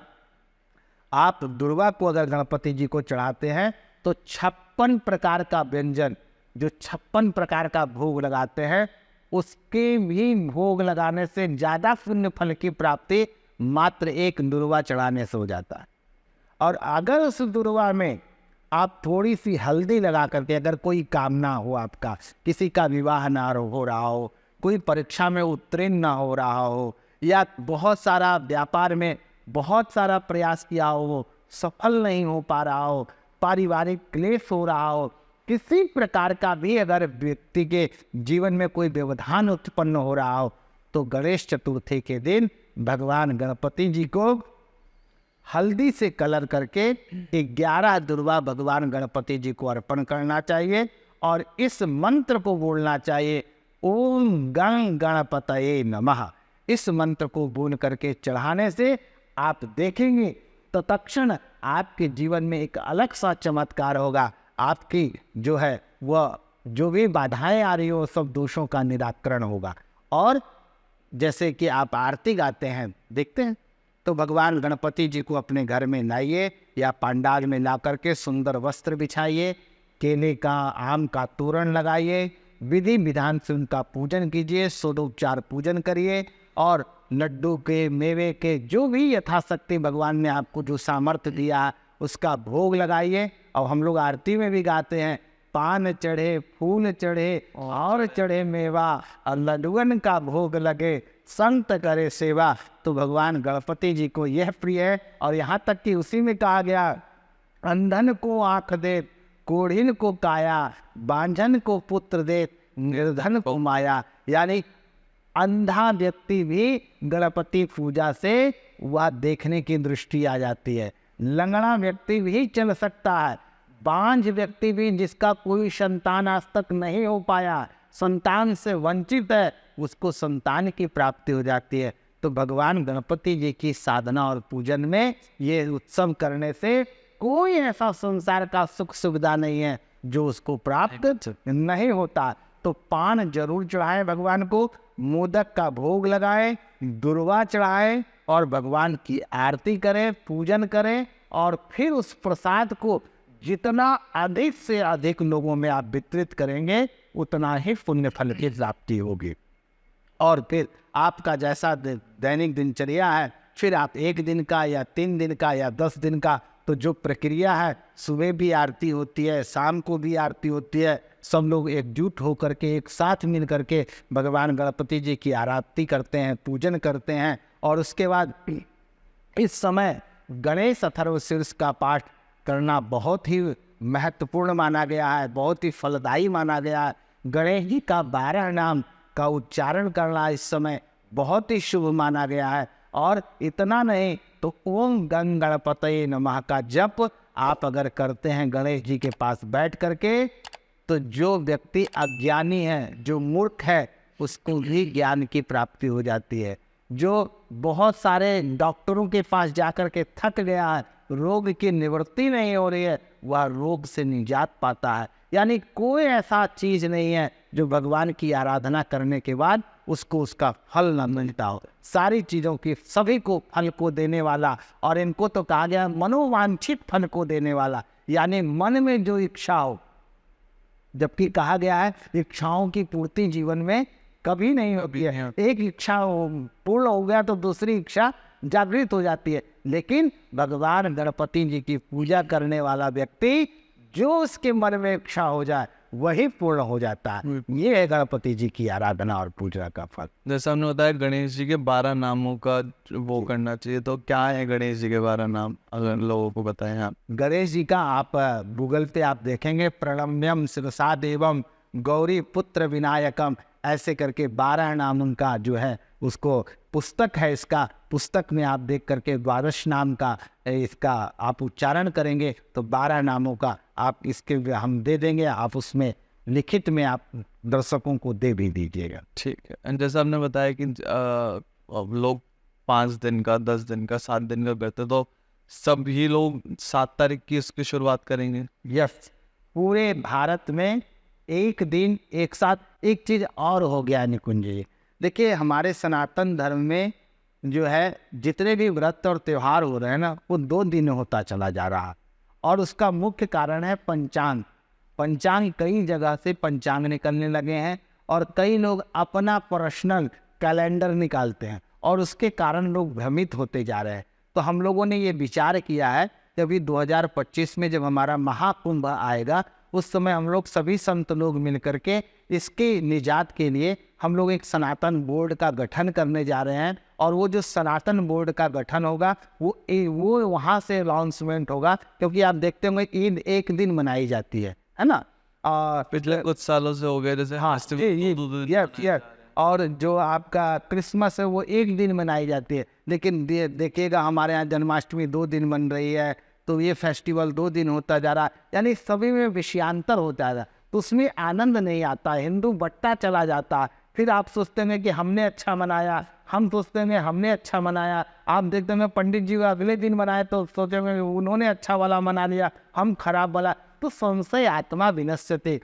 आप दुर्वा को अगर गणपति जी को चढ़ाते हैं तो 56 प्रकार का व्यंजन, जो 56 प्रकार का भोग लगाते हैं, उसके भी भोग लगाने से ज़्यादा पुण्य फल की प्राप्ति मात्र एक दुर्वा चढ़ाने से हो जाता है। और अगर उस दुर्वा में आप थोड़ी सी हल्दी लगा करके, अगर कोई कामना हो, आपका किसी का विवाह ना हो रहा हो, कोई परीक्षा में उत्तीर्ण ना हो रहा हो, या बहुत सारा व्यापार में बहुत सारा प्रयास किया हो वो सफल नहीं हो पा रहा हो, पारिवारिक क्लेश हो रहा हो, किसी प्रकार का भी अगर व्यक्ति के जीवन में कोई व्यवधान उत्पन्न हो रहा हो तो गणेश चतुर्थी के दिन भगवान गणपति जी को हल्दी से कलर करके 11 दुर्वा भगवान गणपति जी को अर्पण करना चाहिए और इस मंत्र को बोलना चाहिए, ओम गण गणपतये नमः। इस मंत्र को बोल करके चढ़ाने से आप देखेंगे तो तत्क्षण आपके जीवन में एक अलग सा चमत्कार होगा। आपकी जो है वह जो भी बाधाएं आ रही हो सब दोषों का निराकरण होगा। और जैसे कि आप आरती गाते हैं देखते हैं तो भगवान गणपति जी को अपने घर में लाइए या पंडाल में ला करके सुंदर वस्त्र बिछाइए, केले का आम का तोरण लगाइए, विधि विधान से उनका पूजन कीजिए, षोडोपचार पूजन करिए और लड्डू के मेवे के जो भी यथाशक्ति भगवान ने आपको जो सामर्थ्य दिया उसका भोग लगाइए। और हम लोग आरती में भी गाते हैं, पान चढ़े फूल चढ़े और चढ़े मेवा और लड्डुअन का भोग लगे संत करे सेवा। तो भगवान गणपति जी को यह प्रिय है। और यहाँ तक कि उसी में कहा गया, अंधन को आँख दे, कोढ़िन को काया, बांझन को पुत्र दे, निर्धन को माया। यानी अंधा व्यक्ति भी गणपति पूजा से वह देखने की दृष्टि आ जाती है, लंगड़ा व्यक्ति भी चल सकता है, बांझ व्यक्ति भी जिसका कोई संतान आज तक नहीं हो पाया, संतान से वंचित है, उसको संतान की प्राप्ति हो जाती है। तो भगवान गणपति जी की साधना और पूजन में ये उत्सव करने से कोई ऐसा संसार का सुख सुविधा नहीं है जो उसको प्राप्त नहीं होता। तो पान जरूर चढ़ाए भगवान को, मोदक का भोग लगाए, दुर्वा चढ़ाए और भगवान की आरती करें, पूजन करें और फिर उस प्रसाद को जितना अधिक से अधिक लोगों में आप वितरित करेंगे उतना ही पुण्य फल की प्राप्ति होगी। और फिर आपका जैसा दैनिक दिनचर्या है, फिर आप 1 दिन का या 3 दिन का या 10 दिन का, तो जो प्रक्रिया है, सुबह भी आरती होती है, शाम को भी आरती होती है, सब लोग एकजुट होकर के एक साथ मिल करके भगवान गणपति जी की आरती करते हैं, पूजन करते हैं। और उसके बाद इस समय गणेश अथर्वशीर्ष का पाठ करना बहुत ही महत्वपूर्ण माना गया है, बहुत ही फलदायी माना गया है। गणेश जी का 12 नाम का उच्चारण करना इस समय बहुत ही शुभ माना गया है। और इतना नहीं तो ओम गण गणपतये नमः का जप आप अगर करते हैं गणेश जी के पास बैठ करके, तो जो व्यक्ति अज्ञानी है, जो मूर्ख है, उसको भी ज्ञान की प्राप्ति हो जाती है। जो बहुत सारे डॉक्टरों के पास जाकर के थक गया है, रोग की निवृत्ति नहीं हो रही है, वह रोग से निजात पाता है। यानी कोई ऐसा चीज नहीं है जो भगवान की आराधना करने के बाद उसको उसका फल न मिलता हो। सारी चीज़ों की सभी को फल को देने वाला, और इनको तो कहा गया मनोवांछित फल को देने वाला, यानी मन में जो इच्छा हो। जबकि कहा गया है इच्छाओं की पूर्ति जीवन में कभी नहीं होती है। एक इच्छा पूर्ण हो गया तो दूसरी इच्छा जागृत हो जाती है। लेकिन भगवान गणपति जी की पूजा करने वाला व्यक्ति, जो उसके मन में इच्छा हो जाए वही पूर्ण हो जाता है। ये है गणपति जी की आराधना और पूजा का फल। जैसे हमने बताया गणेश जी के 12 नामों का वो करना चाहिए, तो क्या है गणेश जी के 12 नाम, अगर लोगों को बताएं आप। गणेश जी का आप गूगल पे आप देखेंगे, प्रणम्यम शिरसा देवम गौरी पुत्र विनायकम, ऐसे करके 12 नाम उनका जो है, उसको पुस्तक है, इसका पुस्तक में आप देख करके 12 नाम का इसका आप उच्चारण करेंगे तो 12 नामों का आप इसके हम दे देंगे, आप उसमें लिखित में आप दर्शकों को दे भी दीजिएगा। ठीक है। एंड जैसे आपने बताया कि लोग 5 दिन का, 10 दिन का, 7 दिन का करते, तो सभी लोग 7 तारीख की इसकी शुरुआत करेंगे। यस, पूरे भारत में एक दिन एक साथ। एक चीज और हो गया निकुंज जी, देखिए हमारे सनातन धर्म में जो है जितने भी व्रत और त्यौहार हो रहे हैं ना, वो 2 दिन होता चला जा रहा है। और उसका मुख्य कारण है पंचांग। पंचांग कई जगह से पंचांग निकलने लगे हैं और कई लोग अपना पर्सनल कैलेंडर निकालते हैं और उसके कारण लोग भ्रमित होते जा रहे हैं। तो हम लोगों ने ये विचार किया है कि अभी 2025 में जब हमारा महाकुंभ आएगा, उस समय हम लोग सभी संत लोग मिलकर के इसके निजात के लिए हम लोग एक सनातन बोर्ड का गठन करने जा रहे हैं। और वो जो सनातन बोर्ड का गठन होगा वो वहाँ से अनाउंसमेंट होगा, क्योंकि आप देखते होंगे ईद एक दिन मनाई जाती है ना। और पिछले कुछ सालों से हो गए जैसे हाँ ये और जो आपका क्रिसमस है वो एक दिन मनाई जाती है, लेकिन देखिएगा हमारे यहाँ जन्माष्टमी 2 दिन बन रही है, तो ये फेस्टिवल 2 दिन होता जा रहा है, यानी सभी में विषयांतर होता है, तो उसमें आनंद नहीं आता, हिंदू बट्टा चला जाता। फिर आप सोचते हैं कि हमने अच्छा मनाया, हम सोचते हैं हमने अच्छा मनाया, आप देखते हैं पंडित जी अगले दिन मनाए तो सोचेंगे उन्होंने अच्छा वाला मना लिया, हम खराब वाला। तो संशय आत्मा विनश्यते,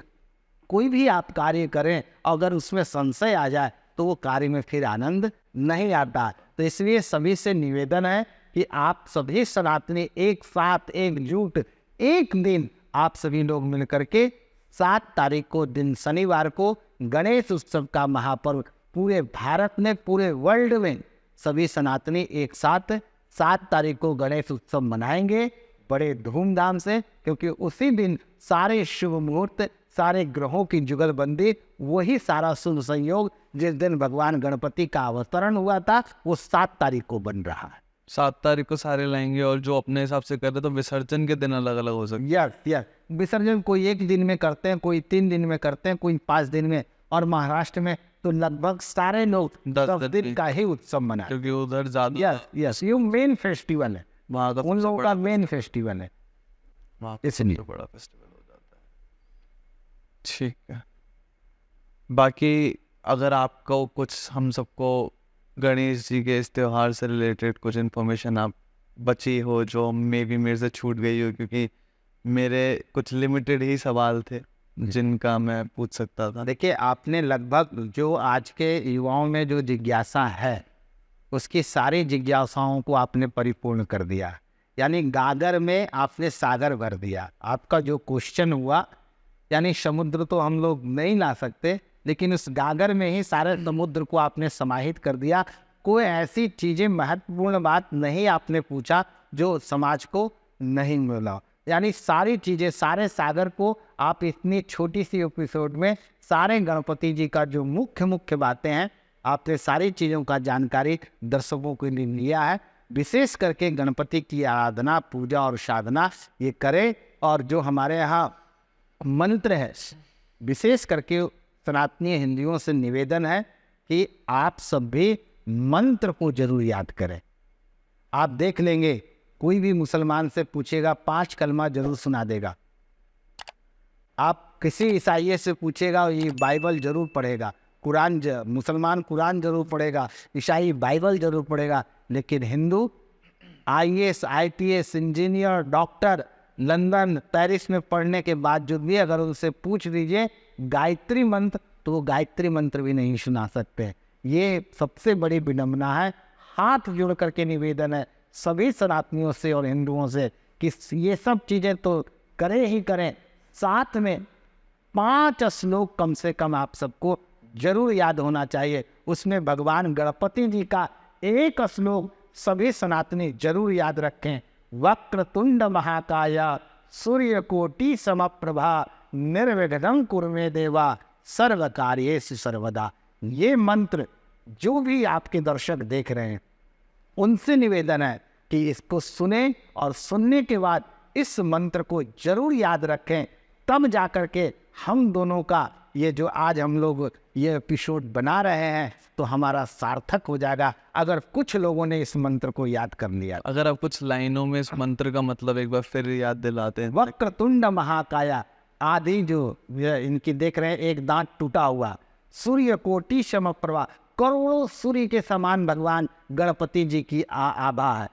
कोई भी आप कार्य करें अगर उसमें संशय आ जाए तो वो कार्य में फिर आनंद नहीं आता। तो इसलिए सभी से निवेदन है कि आप सभी सनातनी एक साथ एकजुट एक दिन आप सभी लोग मिलकर के 7 तारीख को दिन शनिवार को गणेश उत्सव का महापर्व पूरे भारत में पूरे वर्ल्ड में सभी सनातनी एक साथ 7 तारीख को गणेश उत्सव मनाएंगे बड़े धूमधाम से, क्योंकि उसी दिन सारे शुभ मुहूर्त, सारे ग्रहों की जुगलबंदी, वही सारा शुभ संयोग जिस दिन भगवान गणपति का अवतरण हुआ था वो 7 तारीख को बन रहा है। 7 तारीख को सारे लाएंगे और जो अपने हिसाब से कर रहे तो विसर्जन के दिन अलग अलग हो सकते यस विसर्जन कोई 1 दिन में करते हैं, कोई 3 दिन में करते हैं, कोई 5 दिन में, और महाराष्ट्र में तो लगभग सारे लोग 10 दिन का ही उत्सव मनाते हैं, क्योंकि उधर ज्यादा यस ये मेन फेस्टिवल है, वहाँ का उन लोगों का मेन फेस्टिवल है, वहाँ इसलिए बड़ा फेस्टिवल हो जाता है। ठीक है, बाकी अगर आपको कुछ हम सबको गणेश जी के इस त्योहार से रिलेटेड कुछ इन्फॉर्मेशन आप बची हो जो मे भी मेरे से छूट गई हो, क्योंकि मेरे कुछ लिमिटेड ही सवाल थे जिनका मैं पूछ सकता था। देखिए आपने लगभग जो आज के युवाओं में जो जिज्ञासा है उसकी सारी जिज्ञासाओं को आपने परिपूर्ण कर दिया, यानी गागर में आपने सागर भर दिया। आपका जो क्वेश्चन हुआ, यानी समुद्र तो हम लोग नहीं ला सकते, लेकिन उस गागर में ही सारे समुद्र को आपने समाहित कर दिया। कोई ऐसी चीज़ें महत्वपूर्ण बात नहीं आपने पूछा जो समाज को नहीं मिला, यानी सारी चीज़ें, सारे सागर को आप इतनी छोटी सी एपिसोड में सारे गणपति जी का जो मुख्य बातें हैं आपने सारी चीज़ों का जानकारी दर्शकों के लिए लिया है। विशेष करके गणपति की आराधना, पूजा और साधना ये करें, और जो हमारे यहाँ मंत्र है, विशेष करके सनातनी हिंदुओं से निवेदन है कि आप सब भी मंत्र को जरूर याद करें। आप देख लेंगे कोई भी मुसलमान से पूछेगा 5 कलमा जरूर सुना देगा, आप किसी ईसाई से पूछेगा ये बाइबल जरूर पढ़ेगा, मुसलमान कुरान जरूर पढ़ेगा, ईसाई बाइबल जरूर पढ़ेगा, लेकिन Hindu IAS IPS engineer doctor London Paris में पढ़ने के बाद जो भी अगर उनसे पूछ लीजिए गायत्री मंत्र तो वो गायत्री मंत्र भी नहीं सुना सकते। ये सबसे बड़ी विडंबना है। हाथ जोड़ करके निवेदन है सभी सनातनियों से और हिंदुओं से कि ये सब चीज़ें तो करें ही करें, साथ में 5 श्लोक कम से कम आप सबको जरूर याद होना चाहिए। उसमें भगवान गणपति जी का एक श्लोक सभी सनातनी जरूर याद रखें, वक्रतुंड महाकाय सूर्यकोटि समप्रभा निर्विघ्नं कुरु मे देवा सर्व कार्येषु सर्वदा। ये मंत्र जो भी आपके दर्शक देख रहे हैं उनसे निवेदन है कि इसको सुने और सुनने के बाद इस मंत्र को जरूर याद रखें, तब जाकर के हम दोनों का ये जो आज हम लोग ये एपिसोड बना रहे हैं तो हमारा सार्थक हो जाएगा अगर कुछ लोगों ने इस मंत्र को याद कर लिया। अगर आप कुछ लाइनों में इस मंत्र का मतलब एक बार फिर याद दिलाते हैं। वक्रतुंड महाकाया, आदि जो इनकी देख रहे हैं एक दांत टूटा हुआ, सूर्य कोटि समप्रभा, करोड़ों सूर्य के समान भगवान गणपति जी की आभा है।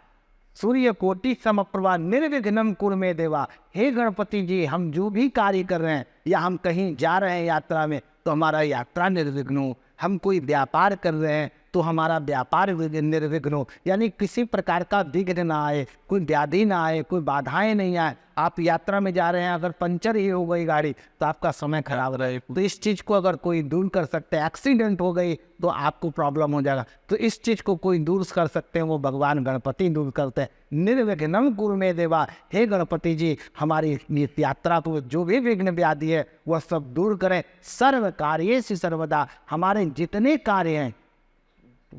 सूर्य कोटि समप्रभा निर्विघ्नं कुरु मे देवा। हे गणपति जी, हम जो भी कार्य कर रहे हैं या हम कहीं जा रहे हैं यात्रा में तो हमारा यात्रा निर्विघ्न हो, हम कोई व्यापार कर रहे हैं तो हमारा व्यापार निर्विघ्न हो, यानी किसी प्रकार का विघ्न ना आए, कोई व्याधि ना आए, कोई बाधाएं नहीं आए। आप यात्रा में जा रहे हैं, अगर पंचर ही हो गई गाड़ी तो आपका समय खराब रहे, तो इस चीज़ को अगर कोई दूर कर सकते हैं, एक्सीडेंट हो गई तो आपको प्रॉब्लम हो जाएगा, तो इस चीज़ को कोई दूर कर सकते हैं, वो भगवान गणपति दूर करते हैं। निर्विघ्नं कुरु मे देवा, हे गणपति जी हमारी इस यात्रा को जो भी विघ्न व्याधि है वह सब दूर करें। सर्व कार्येषु सर्वदा, हमारे जितने कार्य हैं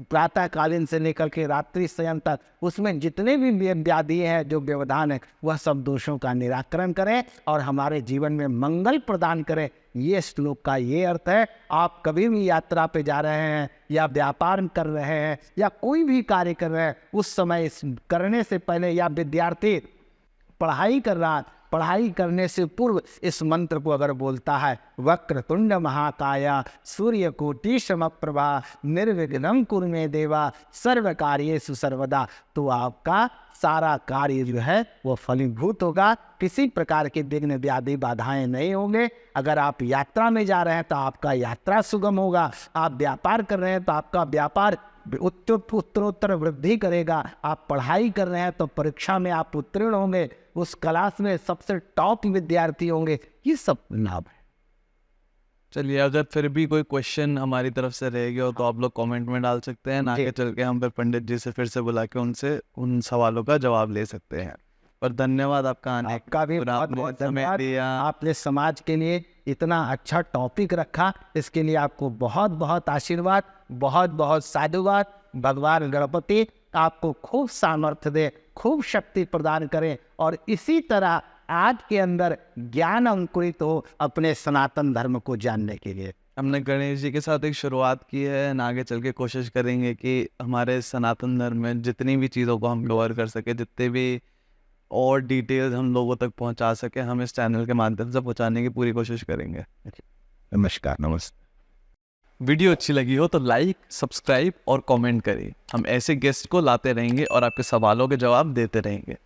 प्रातःकालीन से लेकर के रात्रि शयन तक उसमें जितने भी व्याधि हैं, जो व्यवधान है, वह सब दोषों का निराकरण करें और हमारे जीवन में मंगल प्रदान करें। ये श्लोक का ये अर्थ है। आप कभी भी यात्रा पे जा रहे हैं या व्यापार कर रहे हैं या कोई भी कार्य कर रहे हैं, उस समय इस करने से पहले, या विद्यार्थी पढ़ाई कर रहा है, पढ़ाई करने से पूर्व इस मंत्र को अगर बोलता है, वक्रतुंड महाकाया सूर्यकोटि समप्रभा निर्विघ्नं कुरु मे देवा सर्व कार्येषु सर्वदा, तो आपका सारा कार्य जो है वो फलीभूत होगा। किसी प्रकार के विघ्न व्याधि बाधाएं नहीं होंगे। अगर आप यात्रा में जा रहे हैं तो आपका यात्रा सुगम होगा। आप व्यापार कर रहे हैं तो आपका व्यापार उत्तरोत्तर वृद्धि करेगा। आप पढ़ाई कर रहे हैं तो परीक्षा में आप उत्तीर्ण होंगे, उस क्लास में सबसे टॉप विद्यार्थी होंगे। ये सब लाभ है। चलिए, अगर फिर भी कोई क्वेश्चन हमारी तरफ से रह गया हो तो आप लोग कमेंट में डाल सकते हैं। आगे चल के हम फिर पंडित जी से फिर से बुला के उनसे उन सवालों का जवाब ले सकते हैं। पर धन्यवाद आपका आने आपका भी और बहुत आपने बहुत समय धन्यवाद। दिया। आपने समाज के लिए इतना अच्छा टॉपिक रखा, इसके लिए आपको बहुत बहुत आशीर्वाद, बहुत बहुत साधुवाद। भगवान गणपति आपको खूब सामर्थ्य दे, खूब शक्ति प्रदान करें और इसी तरह आज के अंदर ज्ञान अंकुरित हो अपने सनातन धर्म को जानने के लिए। हमने गणेश जी के साथ एक शुरुआत की है, आगे चल के कोशिश करेंगे कि हमारे सनातन धर्म में जितनी भी चीज़ों को हम कवर कर सके, जितने भी और डिटेल्स हम लोगों तक पहुंचा सके, हम इस चैनल के माध्यम से पहुंचाने की पूरी कोशिश करेंगे। नमस्कार। नमस्ते। वीडियो अच्छी लगी हो तो लाइक, सब्सक्राइब और कमेंट करिए। हम ऐसे गेस्ट को लाते रहेंगे और आपके सवालों के जवाब देते रहेंगे।